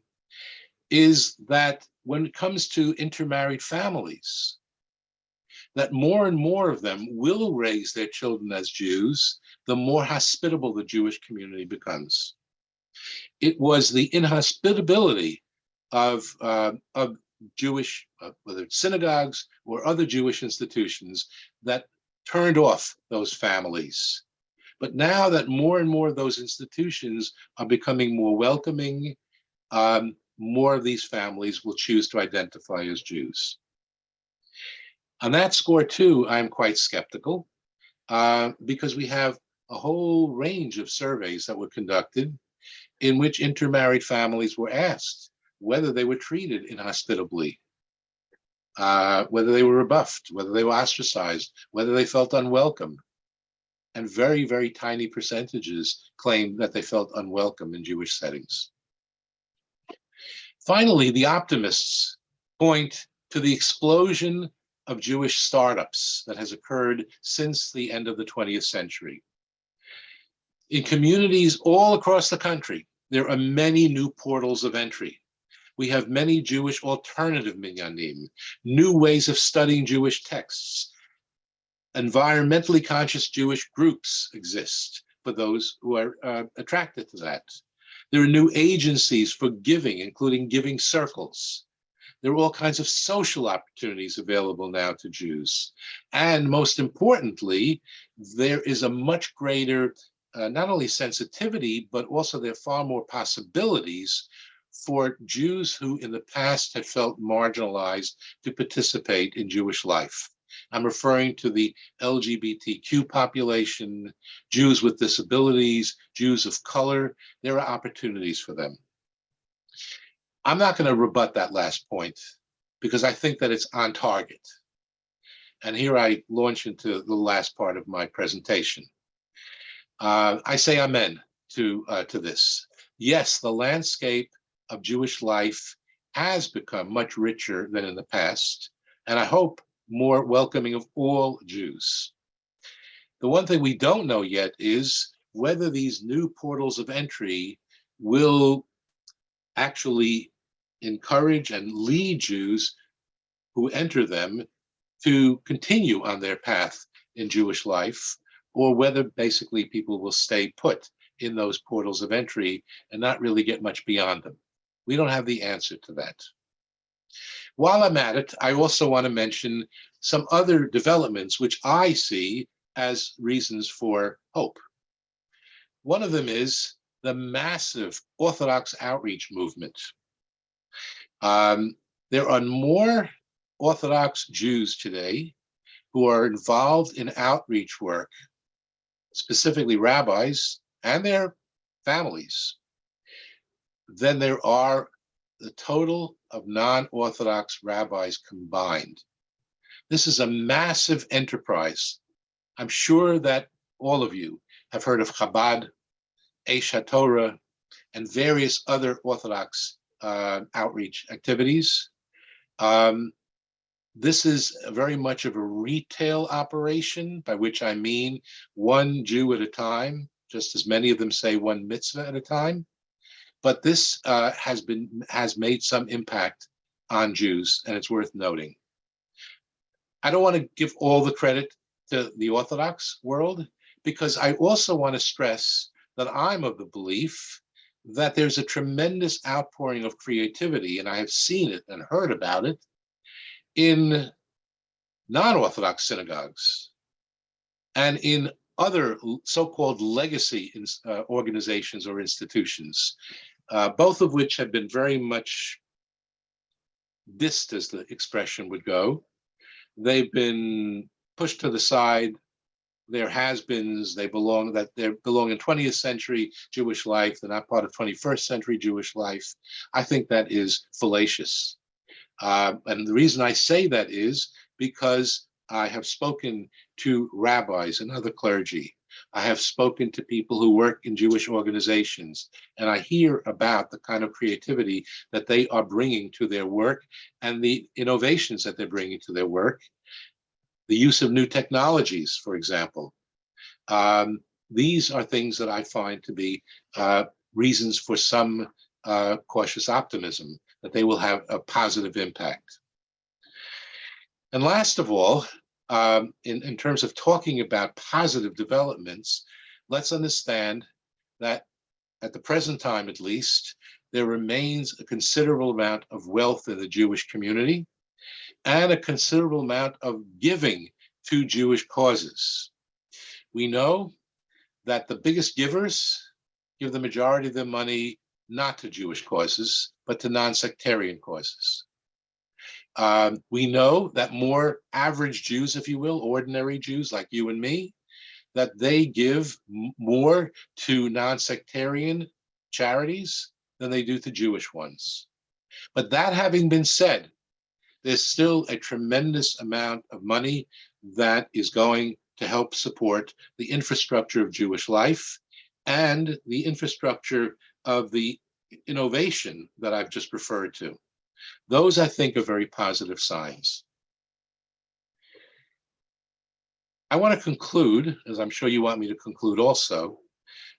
is that when it comes to intermarried families, that more and more of them will raise their children as Jews, the more hospitable the Jewish community becomes. It was the inhospitability of Jewish, whether it's synagogues or other Jewish institutions, that turned off those families. But now that more and more of those institutions are becoming more welcoming, more of these families will choose to identify as Jews. On that score too, I'm quite skeptical because we have a whole range of surveys that were conducted in which intermarried families were asked whether they were treated inhospitably, whether they were rebuffed, whether they were ostracized, whether they felt unwelcome. And very, very tiny percentages claimed that they felt unwelcome in Jewish settings. Finally, the optimists point to the explosion of Jewish startups that has occurred since the end of the 20th century. In communities all across the country, there are many new portals of entry. We have many Jewish alternative minyanim, new ways of studying Jewish texts. Environmentally conscious Jewish groups exist for those who are attracted to that. There are new agencies for giving, including giving circles. There are all kinds of social opportunities available now to Jews. And most importantly, there is a much greater, not only sensitivity, but also there are far more possibilities for Jews who in the past had felt marginalized to participate in Jewish life. I'm referring to the LGBTQ population, Jews with disabilities, Jews of color. There are opportunities for them. I'm not going to rebut that last point because I think that it's on target. And here I launch into the last part of my presentation. I say amen to this. Yes, the landscape of Jewish life has become much richer than in the past, and I hope more welcoming of all Jews. The one thing we don't know yet is whether these new portals of entry will actually encourage and lead Jews who enter them to continue on their path in Jewish life, or whether basically people will stay put in those portals of entry and not really get much beyond them. We don't have the answer to that. While I'm at it, I also want to mention some other developments which I see as reasons for hope. One of them is the massive Orthodox outreach movement. There are more Orthodox Jews today who are involved in outreach work, specifically rabbis and their families, than there are the total of non-Orthodox rabbis combined. This is a massive enterprise. I'm sure that all of you have heard of Chabad, Eish HaTorah, and various other Orthodox outreach activities. This is very much of a retail operation, by which I mean one Jew at a time, just as many of them say one mitzvah at a time. But this has made some impact on Jews, and it's worth noting. I don't want to give all the credit to the Orthodox world, because I also want to stress that I'm of the belief that there's a tremendous outpouring of creativity, and I have seen it and heard about it in non-Orthodox synagogues and in other so-called legacy organizations or institutions, both of which have been very much dissed, as the expression would go, they've been pushed to the side. There has-beens, they belong in 20th century Jewish life. They're not part of 21st century Jewish life. I think that is fallacious. And the reason I say that is because I have spoken to rabbis and other clergy. I have spoken to people who work in Jewish organizations, and I hear about the kind of creativity that they are bringing to their work and the innovations that they're bringing to their work. The use of new technologies, for example. These are things that I find to be reasons for some cautious optimism that they will have a positive impact. And last of all, in terms of talking about positive developments, let's understand that at the present time, at least, there remains a considerable amount of wealth in the Jewish community and a considerable amount of giving to Jewish causes. We know that the biggest givers give the majority of their money not to Jewish causes, but to non-sectarian causes. We know that more average Jews, if you will, ordinary Jews like you and me, that they give more to non-sectarian charities than they do to Jewish ones. But that having been said, there's still a tremendous amount of money that is going to help support the infrastructure of Jewish life and the infrastructure of the innovation that I've just referred to. Those, I think, are very positive signs. I want to conclude, as I'm sure you want me to conclude also,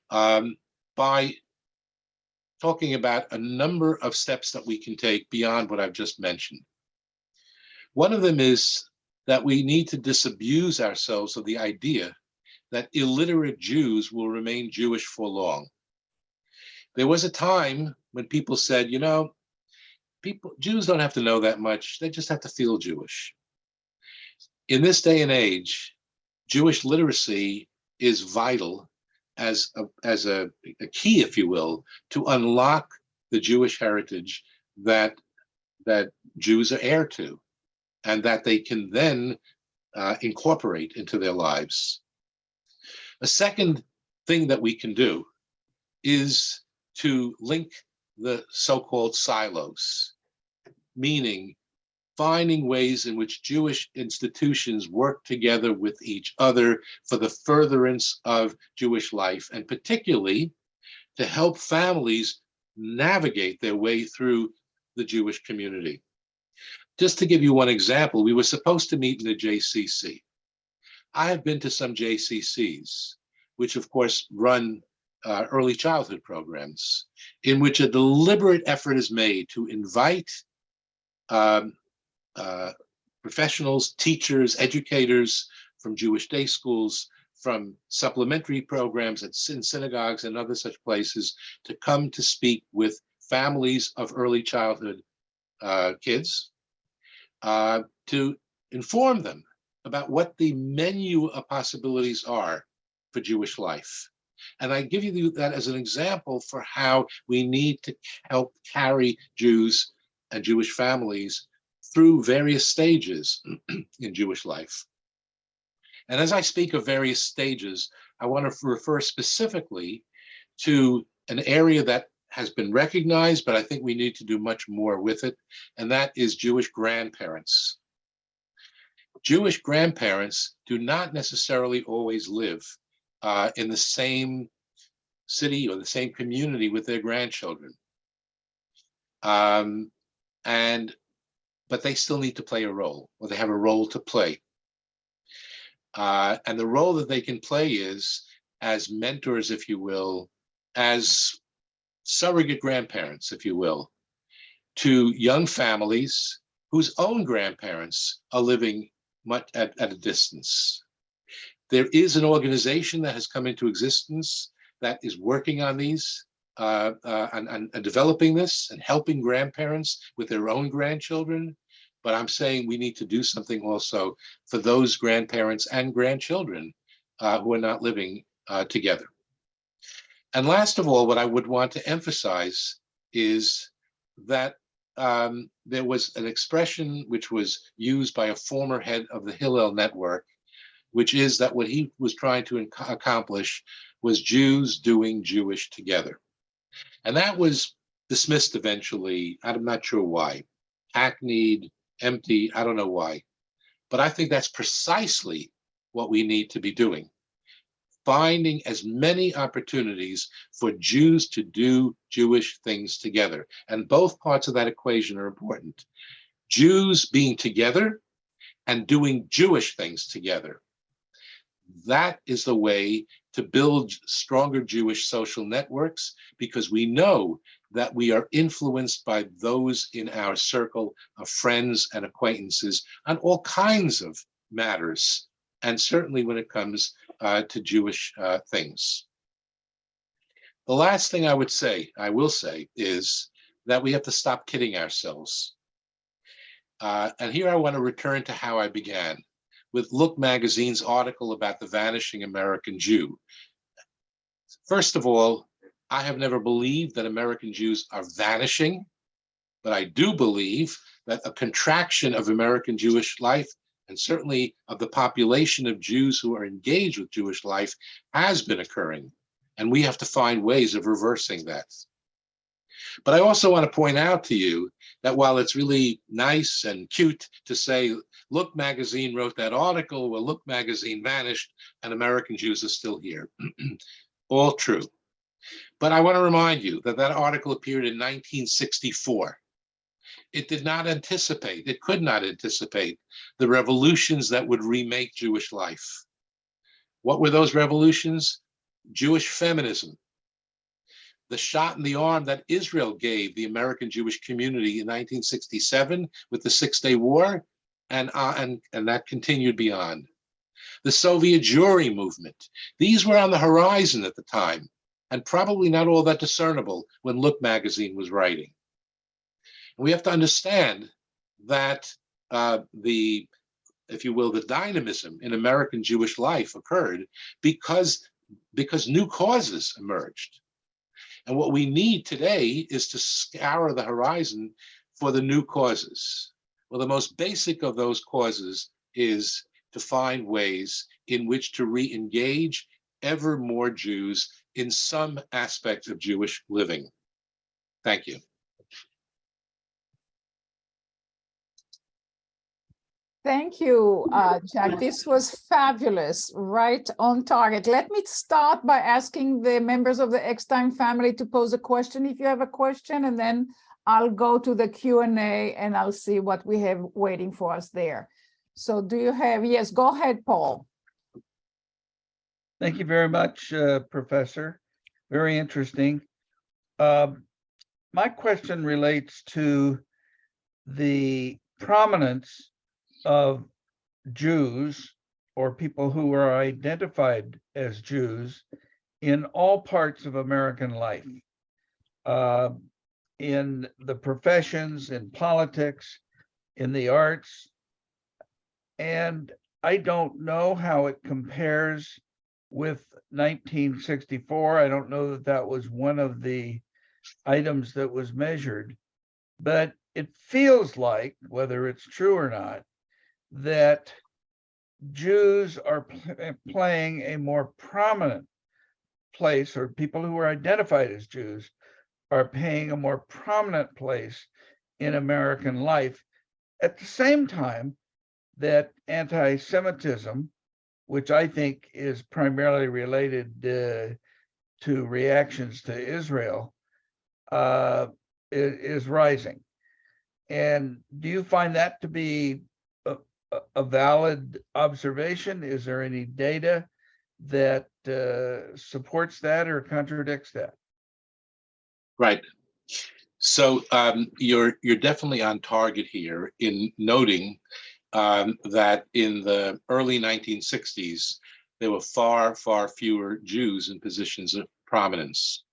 by talking about a number of steps that we can take beyond what I've just mentioned. One of them is that we need to disabuse ourselves of the idea that illiterate Jews will remain Jewish for long. There was a time when people said, you know, Jews don't have to know that much, they just have to feel Jewish. In this day and age, Jewish literacy is vital as a key, if you will, to unlock the Jewish heritage that Jews are heir to, and that they can then incorporate into their lives. A second thing that we can do is to link the so-called silos, meaning finding ways in which Jewish institutions work together with each other for the furtherance of Jewish life, and particularly to help families navigate their way through the Jewish community. Just to give you one example, we were supposed to meet in the JCC. I have been to some JCCs, which of course run early childhood programs, in which a deliberate effort is made to invite professionals, teachers, educators from Jewish day schools, from supplementary programs in synagogues and other such places to come to speak with families of early childhood kids, to inform them about what the menu of possibilities are for Jewish life. And I give you that as an example for how we need to help carry Jews and Jewish families through various stages in Jewish life. And as I speak of various stages, I want to refer specifically to an area that has been recognized, but I think we need to do much more with it, and that is Jewish grandparents. Jewish grandparents do not necessarily always live in the same city or the same community with their grandchildren. But they still need to play a role, or they have a role to play. And the role that they can play is as mentors, if you will, as surrogate grandparents, if you will, to young families whose own grandparents are living much at a distance. There is an organization that has come into existence that is working on these and developing this and helping grandparents with their own grandchildren. But I'm saying we need to do something also for those grandparents and grandchildren who are not living together. And last of all, what I would want to emphasize is that there was an expression which was used by a former head of the Hillel Network, which is that what he was trying to accomplish was Jews doing Jewish together. And that was dismissed eventually. I'm not sure why. Hackneyed, empty, I don't know why. But I think that's precisely what we need to be doing. Finding as many opportunities for Jews to do Jewish things together. And both parts of that equation are important. Jews being together and doing Jewish things together. That is the way to build stronger Jewish social networks, because we know that we are influenced by those in our circle of friends and acquaintances on all kinds of matters, and certainly when it comes to Jewish things. The last thing I will say, is that we have to stop kidding ourselves. And here I want to return to how I began, with Look magazine's article about the vanishing American Jew. First of all, I have never believed that American Jews are vanishing, but I do believe that a contraction of American Jewish life, and certainly of the population of Jews who are engaged with Jewish life, has been occurring, and we have to find ways of reversing that. But I also want to point out to you that while it's really nice and cute to say, Look magazine wrote that article, well, Look magazine vanished and American Jews are still here. All true. But I want to remind you that that article appeared in 1964. It did not anticipate, it could not anticipate the revolutions that would remake Jewish life. What were those revolutions? Jewish feminism. The shot in the arm that Israel gave the American Jewish community in 1967 with the Six-Day War, and that continued beyond. The Soviet Jewry movement. These were on the horizon at the time, and probably not all that discernible when Look magazine was writing. And we have to understand that if you will, the dynamism in American Jewish life occurred because new causes emerged. And what we need today is to scour the horizon for the new causes. Well, the most basic of those causes is to find ways in which to re-engage ever more Jews in some aspect of Jewish living. Thank you. Thank you, Jack. This was fabulous, right on target. Let me start by asking the members of the Eckstein family to pose a question if you have a question, and then I'll go to the Q&A and I'll see what we have waiting for us there. So do you have, yes, go ahead, Paul. Thank you very much, Professor. Very interesting. My question relates to the prominence of Jews or people who are identified as Jews in all parts of American life, in the professions, in politics, in the arts. And I don't know how it compares with 1964. I don't know that that was one of the items that was measured, but it feels like, whether it's true or not, that Jews are playing a more prominent place, or people who are identified as Jews are paying a more prominent place in American life, at the same time that anti-Semitism, which I think is primarily related to reactions to Israel, is rising. And do you find that to be a valid observation? Is there any data that supports that or contradicts that? Right. So you're definitely on target here in noting that in the early 1960s, there were far, far fewer Jews in positions of prominence.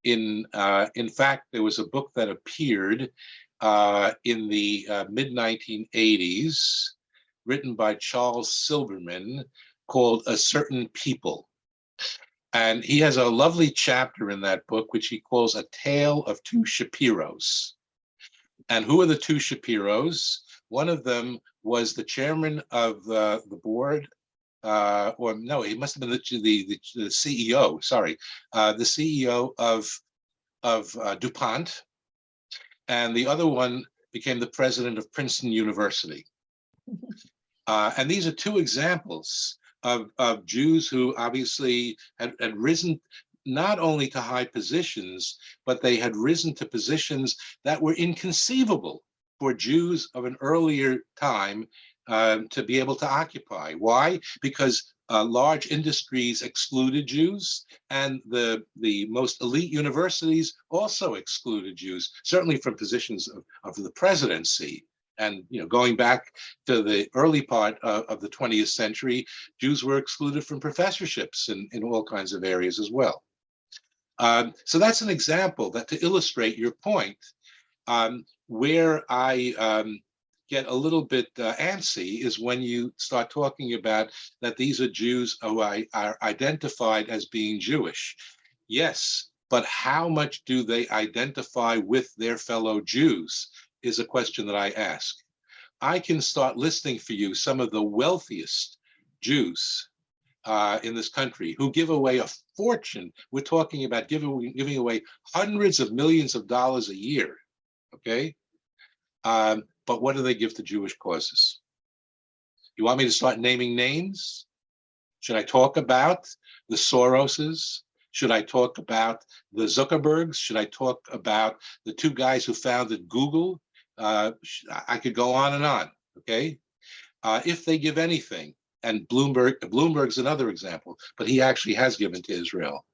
In fact, there was a book that appeared in the mid-1980s, written by Charles Silberman, called A Certain People. And he has a lovely chapter in that book, which he calls A Tale of Two Shapiros. And who are the two Shapiros? One of them was the chairman of the board, or no, he must have been the CEO. Sorry, the CEO of DuPont, and the other one became the president of Princeton University. And these are two examples of Jews who obviously had risen not only to high positions, but they had risen to positions that were inconceivable for Jews of an earlier time to be able to occupy. Why? Because large industries excluded Jews, and the most elite universities also excluded Jews, certainly from positions of the presidency. And going back to the early part of the 20th century, Jews were excluded from professorships in all kinds of areas as well. So that's an example that, to illustrate your point, where I get a little bit antsy is when you start talking about that these are Jews who are identified as being Jewish. Yes, but how much do they identify with their fellow Jews is a question that I ask. I can start listing for you some of the wealthiest Jews in this country who give away a fortune. We're talking about giving away hundreds of millions of dollars a year, okay? But what do they give to Jewish causes? You want me to start naming names? Should I talk about the Soroses? Should I talk about the Zuckerbergs? Should I talk about the two guys who founded Google? I could go on and on, okay? If they give anything, and Bloomberg's another example, but he actually has given to Israel.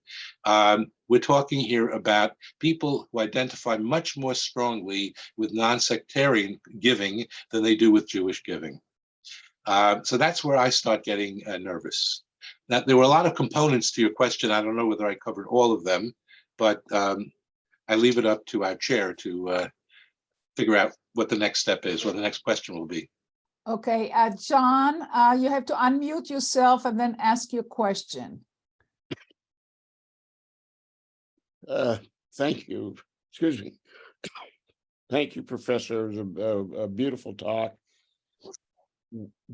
We're talking here about people who identify much more strongly with non-sectarian giving than they do with Jewish giving. So that's where I start getting nervous. Now, there were a lot of components to your question. I don't know whether I covered all of them, but I leave it up to our chair to figure out what the next step is, what the next question will be. Okay, John, you have to unmute yourself and then ask your question. Thank you. Excuse me. Thank you, Professor. It was a beautiful talk.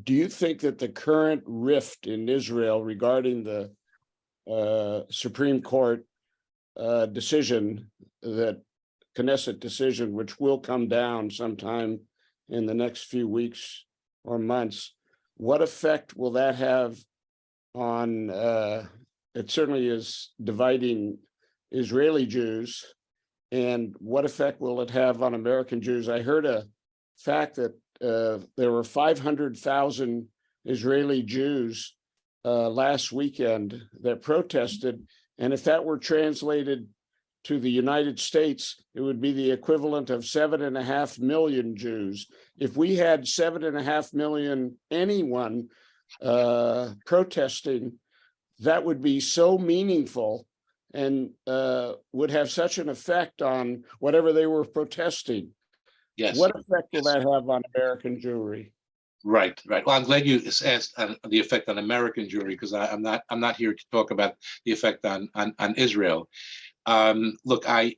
Do you think that the current rift in Israel regarding the Supreme Court decision, that Knesset decision, which will come down sometime in the next few weeks or months, what effect will that have on, it certainly is dividing Israeli Jews, and what effect will it have on American Jews? I heard a fact that there were 500,000 Israeli Jews last weekend that protested, and if that were translated to the United States, it would be the equivalent of 7.5 million Jews. If we had 7.5 million anyone protesting, that would be so meaningful and would have such an effect on whatever they were protesting. Yes. What effect will that have on American Jewry? Right. Well, I'm glad you asked the effect on American Jewry, because I'm not here to talk about the effect on Israel. Look, I'm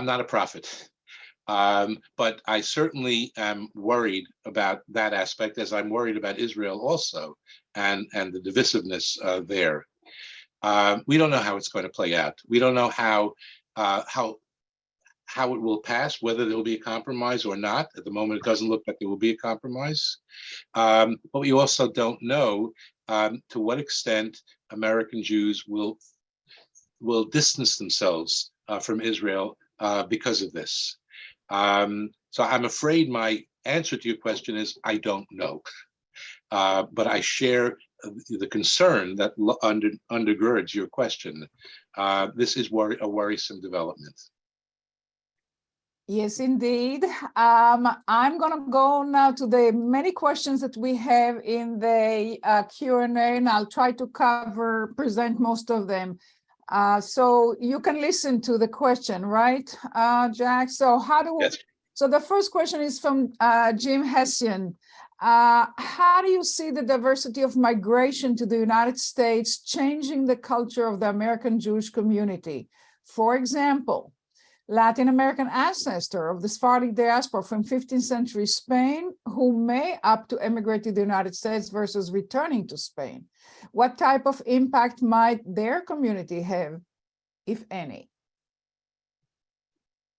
not a prophet, but I certainly am worried about that aspect, as I'm worried about Israel also, and the divisiveness there. We don't know how it's going to play out. We don't know how it will pass, whether there will be a compromise or not. At the moment, it doesn't look like there will be a compromise. But we also don't know to what extent American Jews will distance themselves from Israel because of this. So I'm afraid my answer to your question is I don't know. But I share the concern that undergirds your question. This is a worrisome development. Yes, indeed. I'm going to go now to the many questions that we have in the Q&A, and I'll try to present most of them. So you can listen to the question, right, Jack? So Yes. So the first question is from Jim Hessian. How do you see the diversity of migration to the United States changing the culture of the American Jewish community? For example, Latin American ancestor of the Sephardic diaspora from 15th century Spain, who may opt to emigrate to the United States versus returning to Spain. What type of impact might their community have, if any?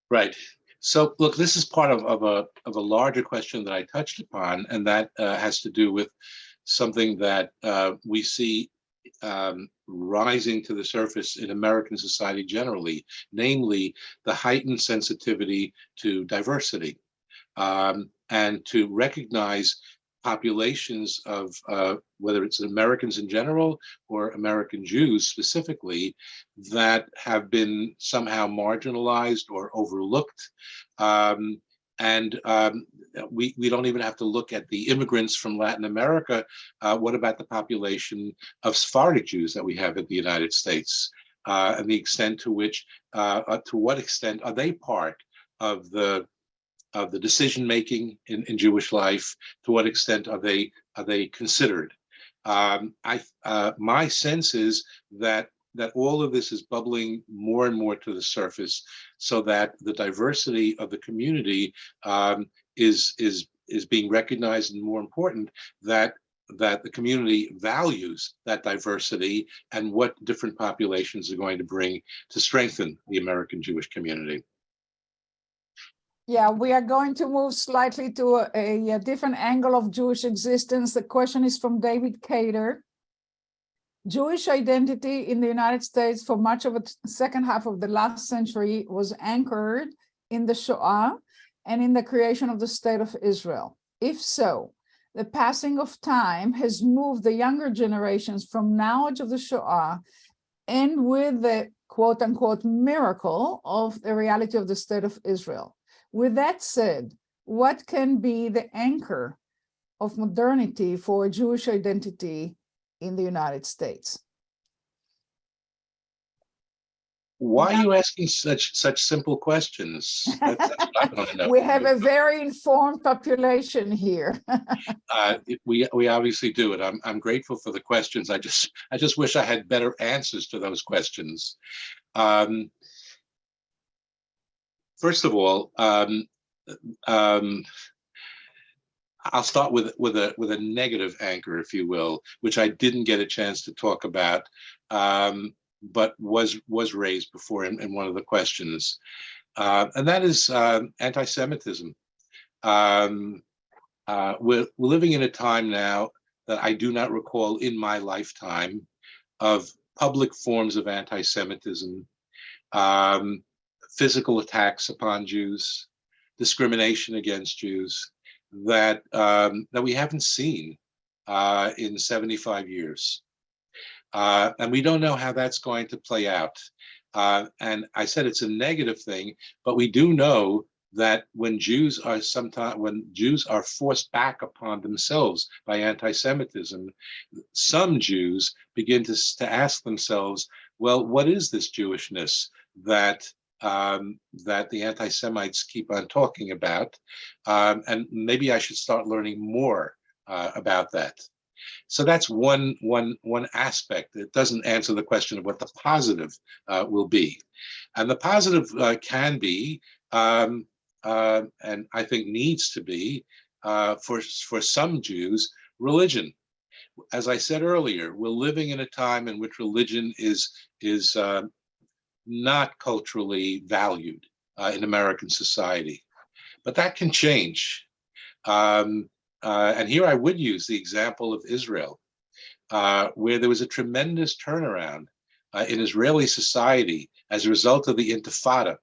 Right. So look, this is part of a larger question that I touched upon, and that has to do with something that we see rising to the surface in American society generally, namely the heightened sensitivity to diversity, and to recognize populations of whether it's Americans in general or American Jews specifically that have been somehow marginalized or overlooked. We don't even have to look at the immigrants from Latin America. What about the population of Sephardic Jews that we have in the United States, and the extent to which, to what extent are they part of the decision making in Jewish life? To what extent are they considered? My sense is that all of this is bubbling more and more to the surface, so that the diversity of the community is being recognized, and more important, that the community values that diversity and what different populations are going to bring to strengthen the American Jewish community. Yeah, we are going to move slightly to a different angle of Jewish existence. The question is from David Cater. Jewish identity in the United States for much of the second half of the last century was anchored in the Shoah and in the creation of the State of Israel. If so, the passing of time has moved the younger generations from knowledge of the Shoah and with the quote unquote miracle of the reality of the State of Israel. With that said, what can be the anchor of modernity for a Jewish identity in the United States? Why are you asking such simple questions? That's what I want to know. We have a very informed population here. We obviously do it. I'm grateful for the questions. I just wish I had better answers to those questions. First of all, I'll start with a negative anchor, if you will, which I didn't get a chance to talk about, but was raised before in one of the questions, and that is anti-Semitism. We're living in a time now that I do not recall in my lifetime of public forms of anti-Semitism, physical attacks upon Jews, discrimination against Jews that we haven't seen in 75 years. And we don't know how that's going to play out. And I said it's a negative thing, but we do know that when Jews are forced back upon themselves by anti-Semitism, some Jews begin to ask themselves, well, what is this Jewishness that the anti-Semites keep on talking about? And maybe I should start learning more about that. So that's one aspect. It doesn't answer the question of what the positive will be. And the positive can be, and I think needs to be, for some Jews, religion. As I said earlier, we're living in a time in which religion is not culturally valued in American society, but that can change. And here I would use the example of Israel, where there was a tremendous turnaround in Israeli society as a result of the Intifada.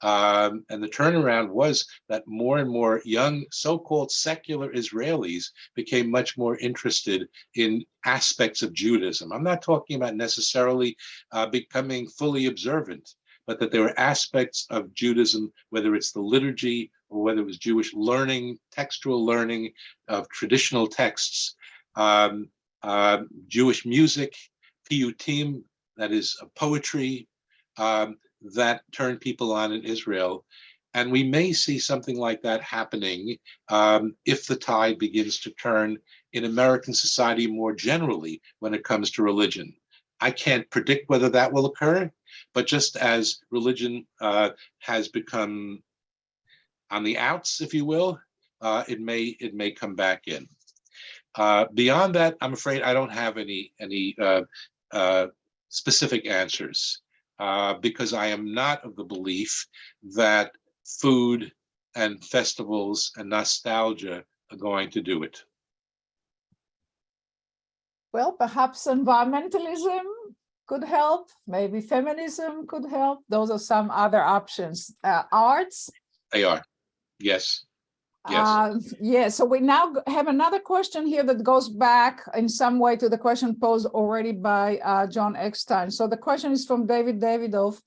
And the turnaround was that more and more young so-called secular Israelis became much more interested in aspects of Judaism. I'm not talking about necessarily becoming fully observant, but that there were aspects of Judaism, whether it's the liturgy or whether it was Jewish learning, textual learning of traditional texts, Jewish music, piyutim, that is poetry, that turned people on in Israel. And we may see something like that happening if the tide begins to turn in American society more generally when it comes to religion. I can't predict whether that will occur, But just as religion has become on the outs, if you will, it may come back in. Beyond that, I'm afraid I don't have any specific answers because I am not of the belief that food and festivals and nostalgia are going to do it. Well, perhaps environmentalism could help. Maybe feminism could help. Those are some other options. Arts. They are. Yes. Yes. Yeah, so we now have another question here that goes back in some way to the question posed already by John Eckstein. So the question is from David Davidoff.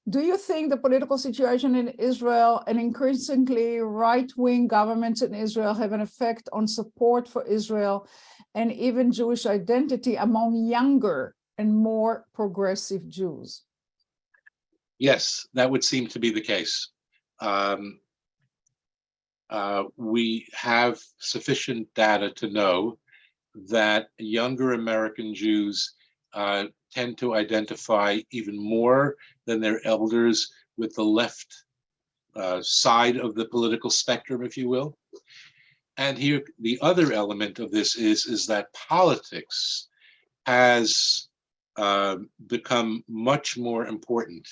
Do you think the political situation in Israel and increasingly right-wing governments in Israel have an effect on support for Israel and even Jewish identity among younger and more progressive Jews? Yes, that would seem to be the case. We have sufficient data to know that younger American Jews tend to identify even more than their elders with the left side of the political spectrum, if you will. And here, the other element of this is that politics has become much more important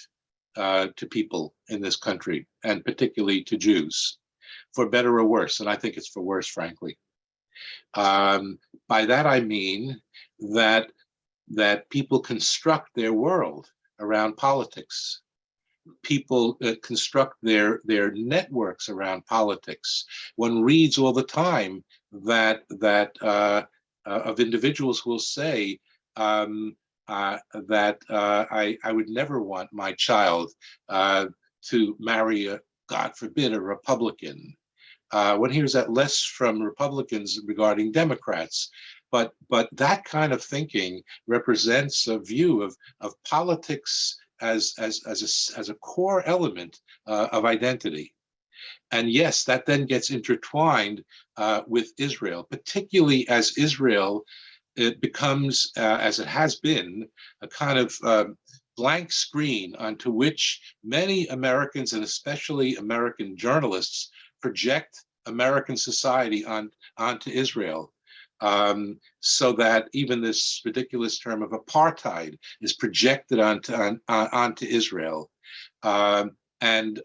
to people in this country, and particularly to Jews, for better or worse. And I think it's for worse, frankly. By that I mean that people construct their world around politics. People construct their networks around politics. One reads all the time that of individuals who will say that I would never want my child to marry God forbid, a Republican. One hears that less from Republicans regarding Democrats, but that kind of thinking represents a view of politics as a core element of identity. And yes, that then gets intertwined with Israel, particularly as Israel it becomes, as it has been, a kind of blank screen onto which many Americans and especially American journalists project American society onto Israel, so that even this ridiculous term of apartheid is projected onto Israel, and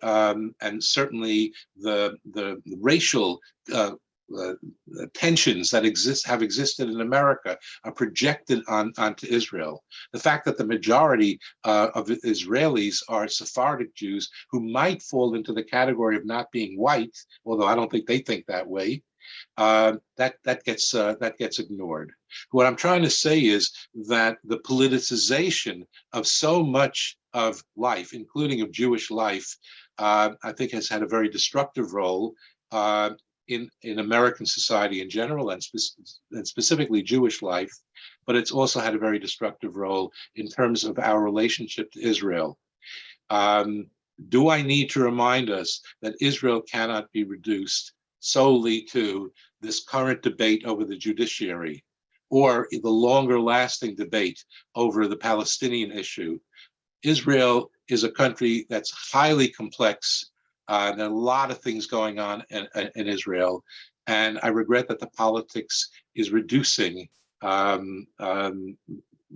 certainly the racial tensions that have existed in America are projected onto Israel. The fact that the majority of Israelis are Sephardic Jews who might fall into the category of not being white, although I don't think they think that way, that gets ignored. What I'm trying to say is that the politicization of so much of life, including of Jewish life, I think has had a very destructive role in American society in general, and specifically Jewish life, but it's also had a very destructive role in terms of our relationship to Israel. Do I need to remind us that Israel cannot be reduced solely to this current debate over the judiciary or the longer lasting debate over the Palestinian issue? Israel is a country that's highly complex. There are a lot of things going on in Israel, and I regret that the politics is reducing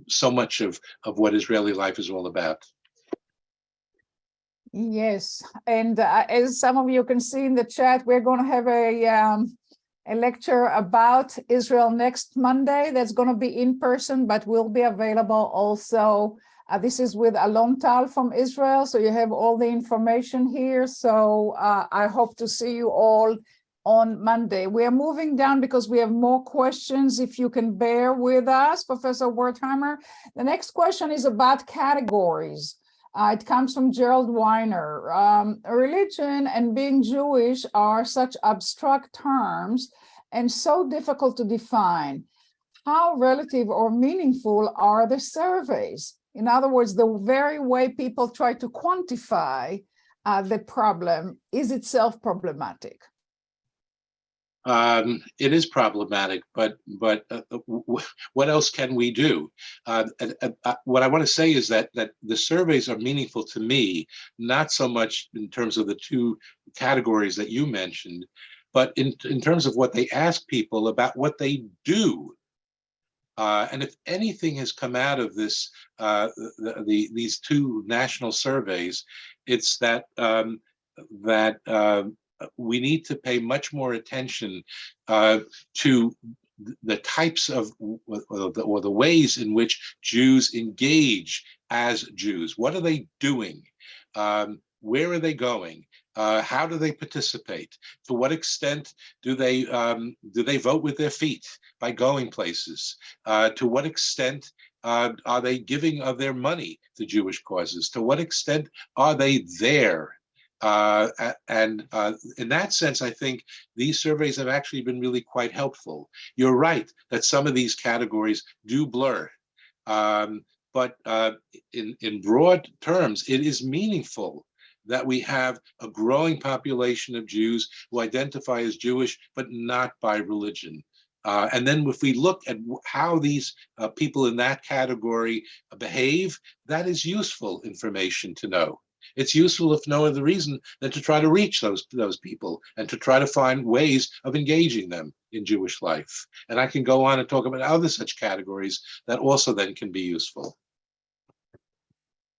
so much of what Israeli life is all about. Yes, and as some of you can see in the chat, we're going to have a lecture about Israel next Monday. That's going to be in person, but will be available also. This is with Alon Tal from Israel, so you have all the information here. So I hope to see you all on Monday. We are moving down because we have more questions, if you can bear with us, Professor Wertheimer. The next question is about categories. It comes from Gerald Weiner. Religion and being Jewish are such abstract terms and so difficult to define. How relative or meaningful are the surveys? In other words, the very way people try to quantify the problem is itself problematic. It is problematic, but what else can we do? What I want to say is that the surveys are meaningful to me, not so much in terms of the two categories that you mentioned, but in terms of what they ask people about what they do. And if anything has come out of this, these two national surveys, it's that we need to pay much more attention to the types of or the ways in which Jews engage as Jews. What are they doing? Where are they going? How do they participate? To what extent do they vote with their feet by going places? To what extent are they giving of their money to Jewish causes? To what extent are they there? And in that sense, I think these surveys have actually been really quite helpful. You're right that some of these categories do blur. But in broad terms, it is meaningful that we have a growing population of Jews who identify as Jewish, but not by religion. And then if we look at how these people in that category behave, that is useful information to know. It's useful if no other reason than to try to reach those people and to try to find ways of engaging them in Jewish life. And I can go on and talk about other such categories that also then can be useful.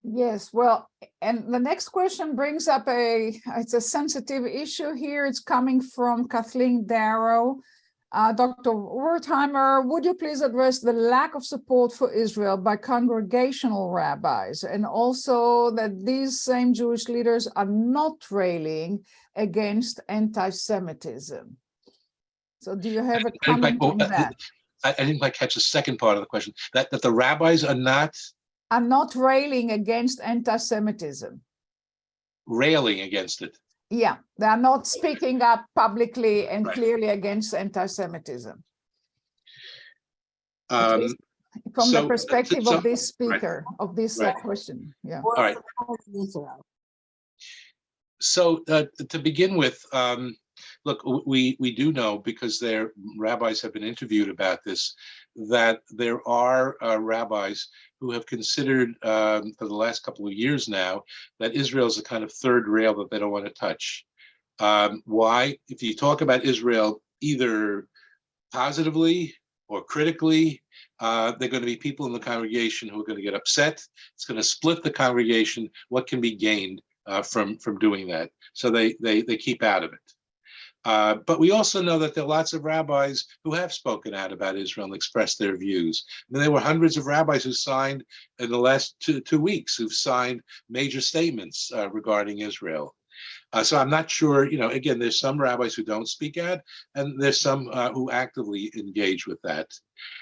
Yes, well, and the next question brings up it's a sensitive issue here. It's coming from Kathleen Darrow. Dr. Wertheimer, would you please address the lack of support for Israel by congregational rabbis, and also that these same Jewish leaders are not railing against anti-Semitism? So do you have a comment on that? I didn't quite catch the second part of the question, that the rabbis are not railing against anti-Semitism. Railing against it. Yeah, they are not speaking up publicly and clearly against anti-Semitism. From the perspective of this speaker, of this question. Yeah. All right. So to begin with, look, we do know, because their rabbis have been interviewed about this, that there are rabbis who have considered for the last couple of years now that Israel is a kind of third rail that they don't want to touch. Why? If you talk about Israel either positively or critically, they're going to be people in the congregation who are going to get upset. It's going to split the congregation. What can be gained from doing that? So they keep out of it. But we also know that there are lots of rabbis who have spoken out about Israel and expressed their views. I mean, there were hundreds of rabbis who signed in the last two weeks, who've signed major statements regarding Israel. So I'm not sure, again, there's some rabbis who don't speak out, and there's some who actively engage with that.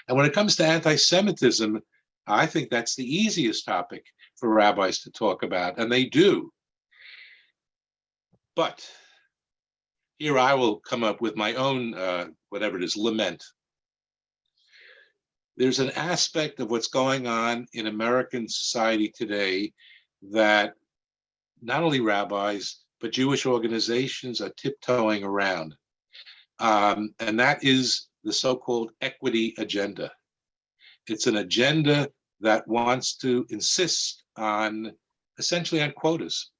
And when it comes to anti-Semitism, I think that's the easiest topic for rabbis to talk about, and they do. But here I will come up with my own, whatever it is, lament. There's an aspect of what's going on in American society today that not only rabbis, but Jewish organizations are tiptoeing around. And that is the so-called equity agenda. It's an agenda that wants to insist on, essentially on quotas,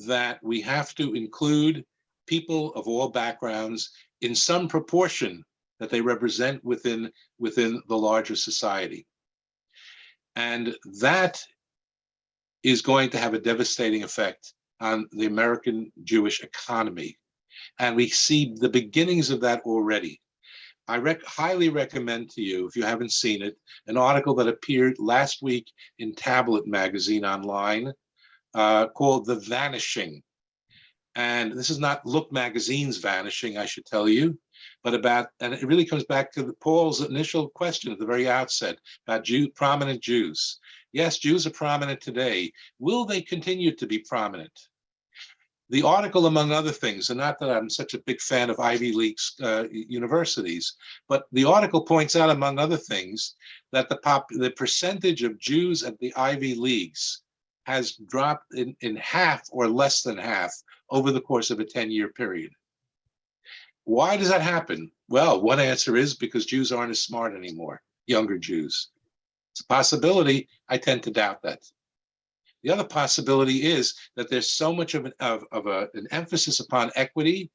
that we have to include people of all backgrounds in some proportion that they represent within the larger society. And that is going to have a devastating effect on the American Jewish economy. And we see the beginnings of that already. I highly recommend to you, if you haven't seen it, an article that appeared last week in Tablet magazine online called The Vanishing. And this is not Look Magazine's vanishing, I should tell you, but and it really comes back to Paul's initial question at the very outset about prominent Jews. Yes, Jews are prominent today. Will they continue to be prominent? The article, among other things, and not that I'm such a big fan of Ivy League universities, but the article points out, among other things, that the percentage of Jews at the Ivy Leagues has dropped in half or less than half over the course of a 10-year period. Why does that happen? Well, one answer is because Jews aren't as smart anymore, younger Jews. It's a possibility. I tend to doubt that. The other possibility is that there's so much of an emphasis upon equity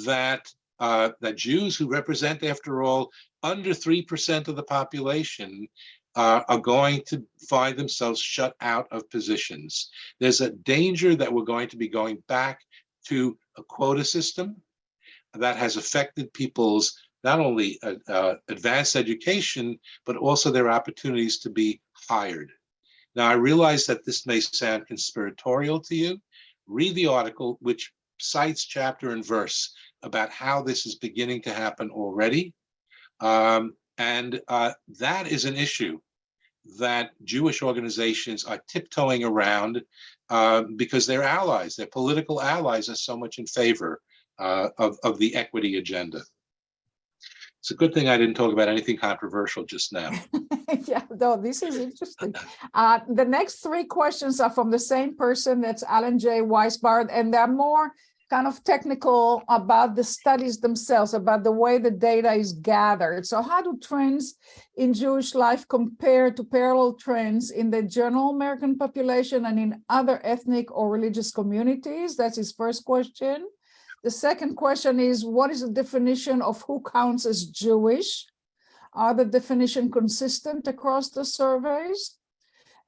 that that Jews who represent, after all, under 3% of the population are going to find themselves shut out of positions. There's a danger that we're going to be going back to a quota system that has affected people's not only advanced education, but also their opportunities to be hired. Now, I realize that this may sound conspiratorial to you. Read the article, which cites chapter and verse about how this is beginning to happen already. That is an issue that Jewish organizations are tiptoeing around because their allies, their political allies, are so much in favor of the equity agenda. It's a good thing I didn't talk about anything controversial just now. Yeah, no, this is interesting. The next three questions are from the same person, that's Alan J. Weisbart, and they're more kind of technical about the studies themselves, about the way the data is gathered. So how do trends in Jewish life compare to parallel trends in the general American population and in other ethnic or religious communities? That's his first question. The second question is, what is the definition of who counts as Jewish? Are the definition consistent across the surveys?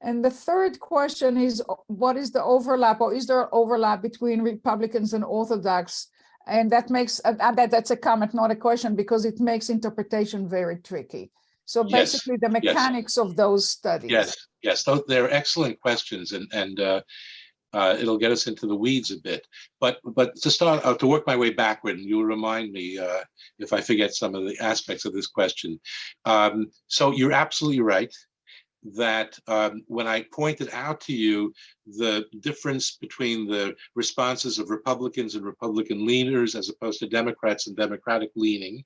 And the third question is, what is the overlap, or is there overlap between Republicans and Orthodox? And that makes, that's a comment, not a question, because it makes interpretation very tricky. So basically the mechanics of those studies. Yes, they're excellent questions, and it'll get us into the weeds a bit. But to start, to work my way backward, and you'll remind me if I forget some of the aspects of this question. So you're absolutely right that when I pointed out to you the difference between the responses of Republicans and Republican leaners as opposed to Democrats and Democratic leaning,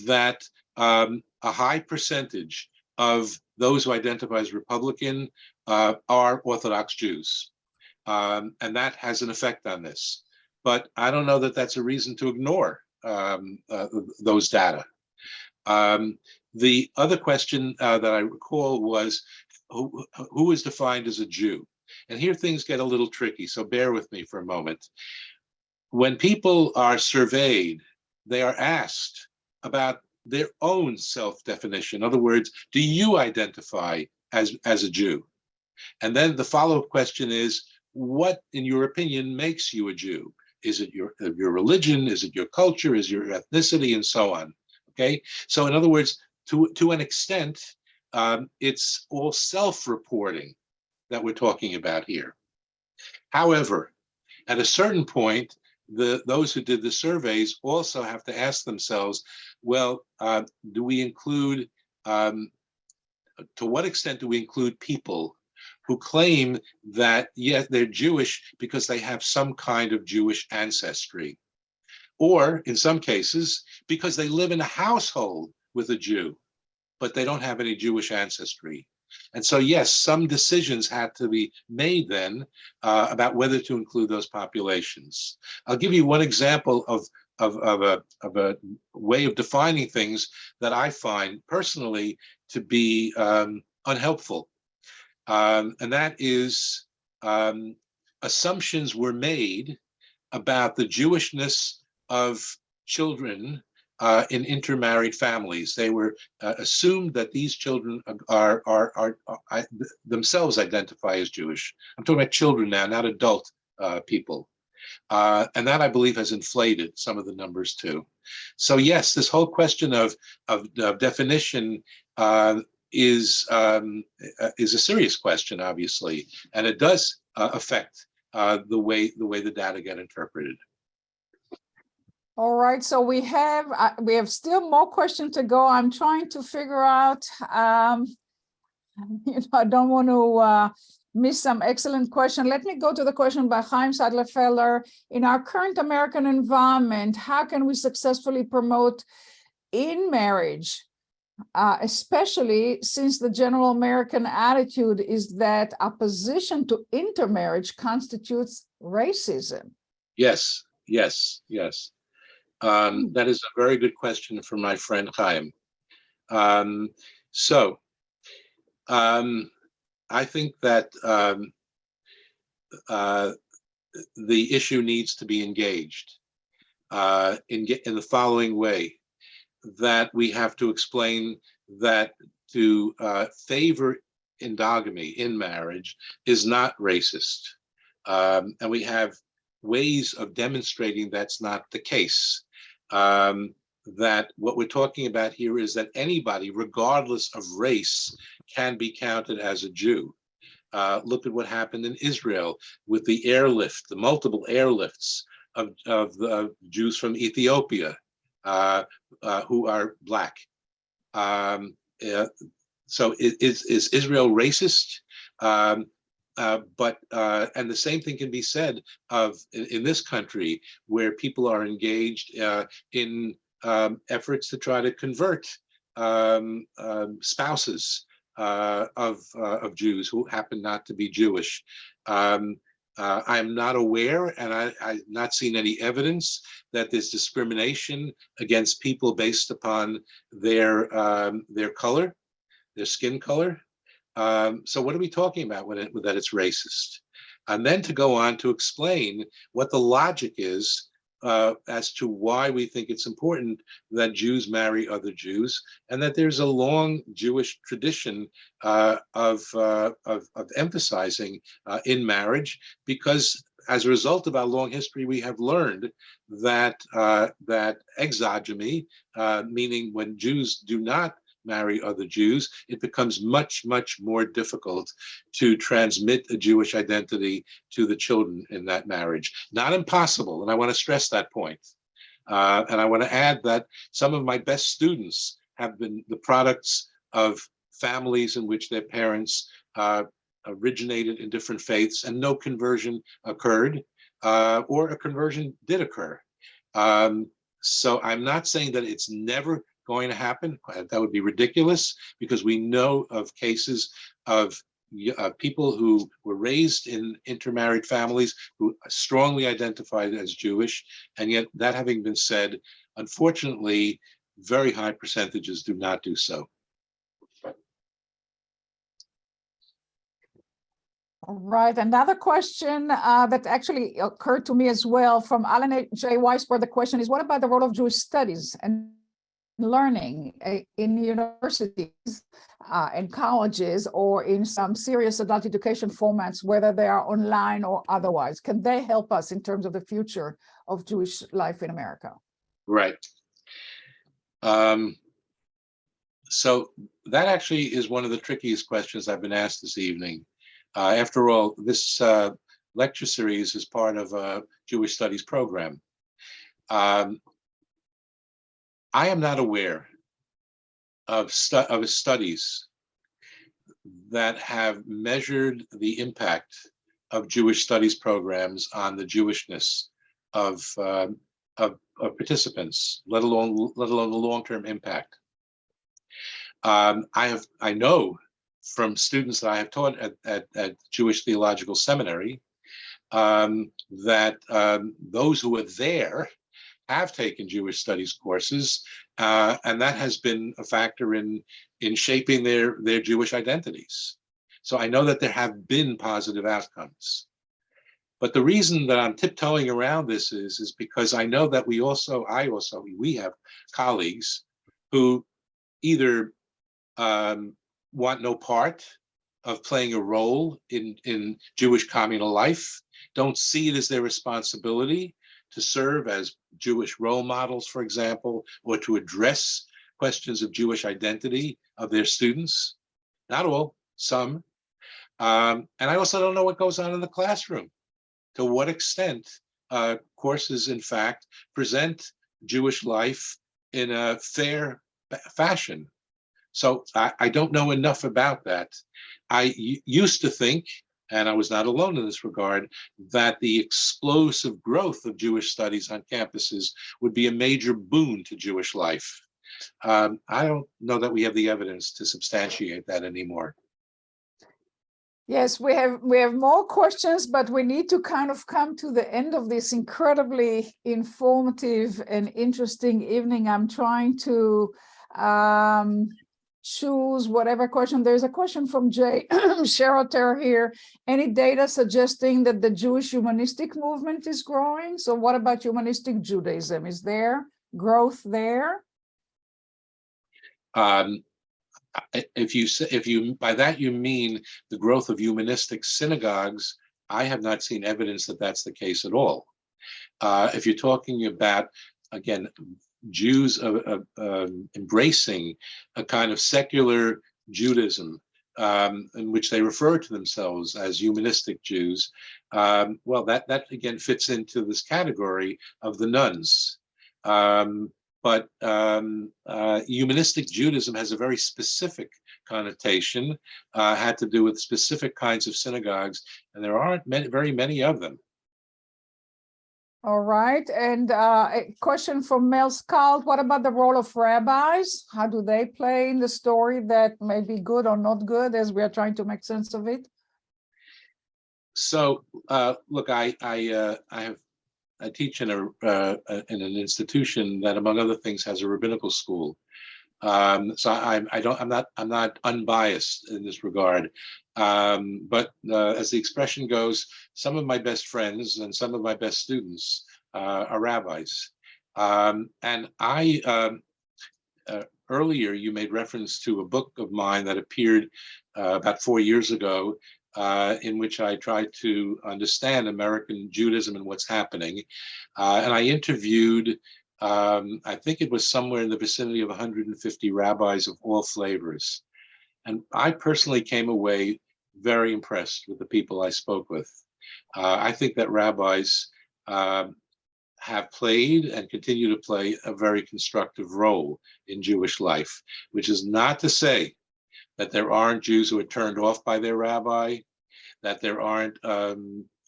that a high percentage of those who identify as Republican are Orthodox Jews. And that has an effect on this. But I don't know that that's a reason to ignore those data. The other question that I recall was, who is defined as a Jew? And here things get a little tricky, so bear with me for a moment. When people are surveyed, they are asked about their own self-definition. In other words, do you identify as a Jew? And then the follow-up question is, what, in your opinion, makes you a Jew? Is it your religion? Is it your culture? Is it your ethnicity? And so on. Okay, so in other words, to an extent, it's all self-reporting that we're talking about here. However, at a certain point, those who did the surveys also have to ask themselves, well, do we include, to what extent do we include people who claim that, yes, they're Jewish because they have some kind of Jewish ancestry? Or in some cases, because they live in a household with a Jew, but they don't have any Jewish ancestry. And so, yes, some decisions had to be made then about whether to include those populations. I'll give you one example of a way of defining things that I find personally to be unhelpful. And that is, assumptions were made about the Jewishness of children in intermarried families. They were assumed that these children are themselves identify as Jewish. I'm talking about children now, not adult people. And that, I believe, has inflated some of the numbers too. So yes, this whole question of definition is a serious question, obviously, and it does affect the way the data get interpreted. All right, so we have still more questions to go. I'm trying to figure out, I don't want to miss some excellent question. Let me go to the question by Chaim Sadlerfeller. In our current American environment, how can we successfully promote in marriage, especially since the general American attitude is that opposition to intermarriage constitutes racism? Yes. That is a very good question from my friend Chaim. I think that the issue needs to be engaged in the following way, that we have to explain that to favor endogamy in marriage is not racist. And we have ways of demonstrating that's not the case. That what we're talking about here is that anybody, regardless of race, can be counted as a Jew. Look at what happened in Israel with the airlift, the multiple airlifts of the Jews from Ethiopia who are Black. So is Israel racist? And the same thing can be said of in this country, where people are engaged in efforts to try to convert spouses of Jews who happen not to be Jewish. I'm not aware, and I've not seen any evidence that there's discrimination against people based upon their color, their skin color. So what are we talking about when that it's racist? And then to go on to explain what the logic is as to why we think it's important that Jews marry other Jews, and that there's a long Jewish tradition of emphasizing in marriage, because as a result of our long history, we have learned that that exogamy, meaning when Jews do not marry other Jews, it becomes much, much more difficult to transmit a Jewish identity to the children in that marriage. Not impossible, and I want to stress that point. And I want to add that some of my best students have been the products of families in which their parents originated in different faiths and no conversion occurred, or a conversion did occur. So I'm not saying that it's never going to happen. That would be ridiculous, because we know of cases of people who were raised in intermarried families who strongly identified as Jewish, and yet that having been said, unfortunately, very high percentages do not do so. All right, another question that actually occurred to me as well from Alan J. Weisberg. The question is, what about the role of Jewish studies and learning in universities and colleges, or in some serious adult education formats, whether they are online or otherwise? Can they help us in terms of the future of Jewish life in America? Right. So that actually is one of the trickiest questions I've been asked this evening. After all, this lecture series is part of a Jewish studies program. I am not aware of studies that have measured the impact of Jewish studies programs on the Jewishness of participants, let alone the long-term impact. I know from students that I have taught at Jewish Theological Seminary that those who are there have taken Jewish studies courses, and that has been a factor in shaping their Jewish identities. So I know that there have been positive outcomes. But the reason that I'm tiptoeing around this is because I know that we have colleagues who either want no part of playing a role in Jewish communal life, don't see it as their responsibility to serve as Jewish role models, for example, or to address questions of Jewish identity of their students. Not all, some. And I also don't know what goes on in the classroom. To what extent courses, in fact, present Jewish life in a fair fashion. So I don't know enough about that. I used to think, and I was not alone in this regard, that the explosive growth of Jewish studies on campuses would be a major boon to Jewish life. I don't know that we have the evidence to substantiate that anymore. Yes, we have more questions, but we need to kind of come to the end of this incredibly informative and interesting evening. I'm trying to choose whatever question. There's a question from Jay Scheroter here. Any data suggesting that the Jewish humanistic movement is growing? So what about humanistic Judaism? Is there growth there? If you by that you mean the growth of humanistic synagogues, I have not seen evidence that that's the case at all. If you're talking about, again, Jews embracing a kind of secular Judaism in which they refer to themselves as humanistic Jews, well, that again fits into this category of the nuns. But humanistic Judaism has a very specific connotation, had to do with specific kinds of synagogues, and there aren't very many of them. All right, and a question from Mel Scald. What about the role of rabbis? How do they play in the story that may be good or not good as we are trying to make sense of it? So, look, I teach in an institution that, among other things, has a rabbinical school. So I'm not unbiased in this regard. But as the expression goes, some of my best friends and some of my best students are rabbis. And earlier you made reference to a book of mine that appeared about 4 years ago, in which I tried to understand American Judaism and what's happening. And I interviewed, I think it was somewhere in the vicinity of 150 rabbis of all flavors. And I personally came away very impressed with the people I spoke with. I think that rabbis have played and continue to play a very constructive role in Jewish life, which is not to say that there aren't Jews who are turned off by their rabbi, that there aren't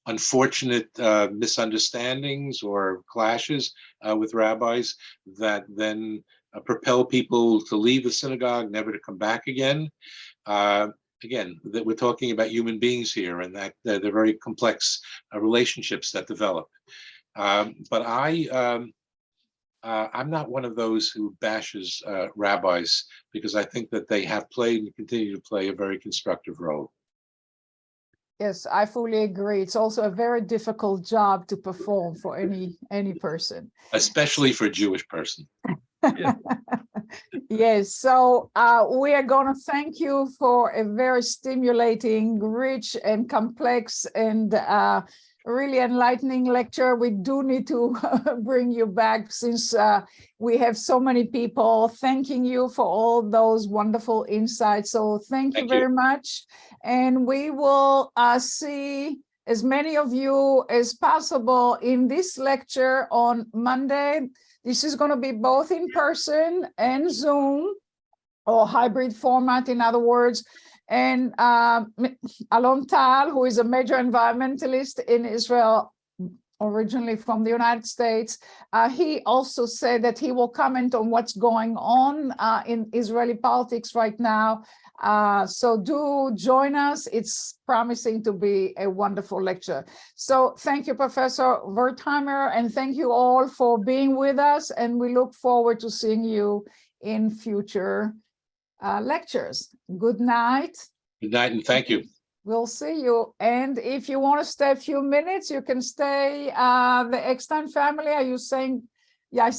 unfortunate misunderstandings or clashes with rabbis that then propel people to leave the synagogue, never to come back again. Again, that we're talking about human beings here, and that they're very complex relationships that develop. But I'm not one of those who bashes rabbis, because I think that they have played and continue to play a very constructive role. Yes, I fully agree. It's also a very difficult job to perform for any person. Especially for a Jewish person. Yeah. Yes, so we are going to thank you for a very stimulating, rich, and complex and really enlightening lecture. We do need to bring you back, since we have so many people thanking you for all those wonderful insights. So thank you very much. And we will see as many of you as possible in this lecture on Monday. This is going to be both in person and Zoom, or hybrid format, in other words. And Alon Tal, who is a major environmentalist in Israel, originally from the United States, he also said that he will comment on what's going on in Israeli politics right now. So do join us. It's promising to be a wonderful lecture. So thank you, Professor Wethheimer, and thank you all for being with us. And we look forward to seeing you in future lectures. Good night. Good night, and thank you. We'll see you. And if you want to stay a few minutes, you can stay. The Eckstein family, are you saying? Yeah,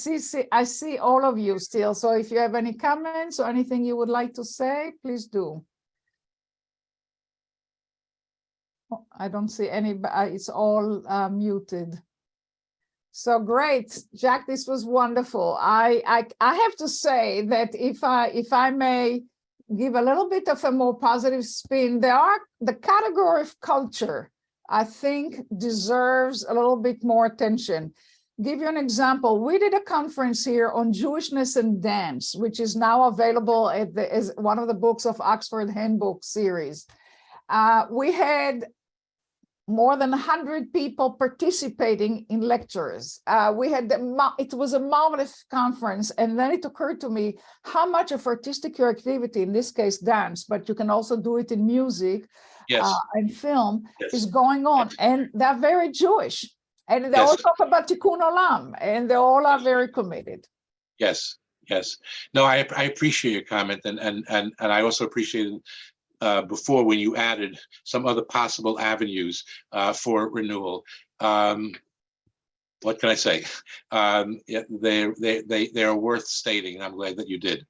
I see all of you still. So if you have any comments or anything you would like to say, please do. Oh, I don't see any. It's all muted. So great, Jack. This was wonderful. I have to say that if I may give a little bit of a more positive spin, the category of culture, I think, deserves a little bit more attention. Give you an example. We did a conference here on Jewishness and Dance, which is now available as one of the books of Oxford Handbook series. We had more than 100 people participating in lectures. It was a marvelous conference. And then it occurred to me how much of artistic creativity, in this case, dance, but you can also do it in music and film, is going on. And they're very Jewish. And they all talk about Tikkun Olam, and they all are very committed. Yes. No, I appreciate your comment. And I also appreciated before when you added some other possible avenues for renewal. What can I say? They are worth stating. I'm glad that you did.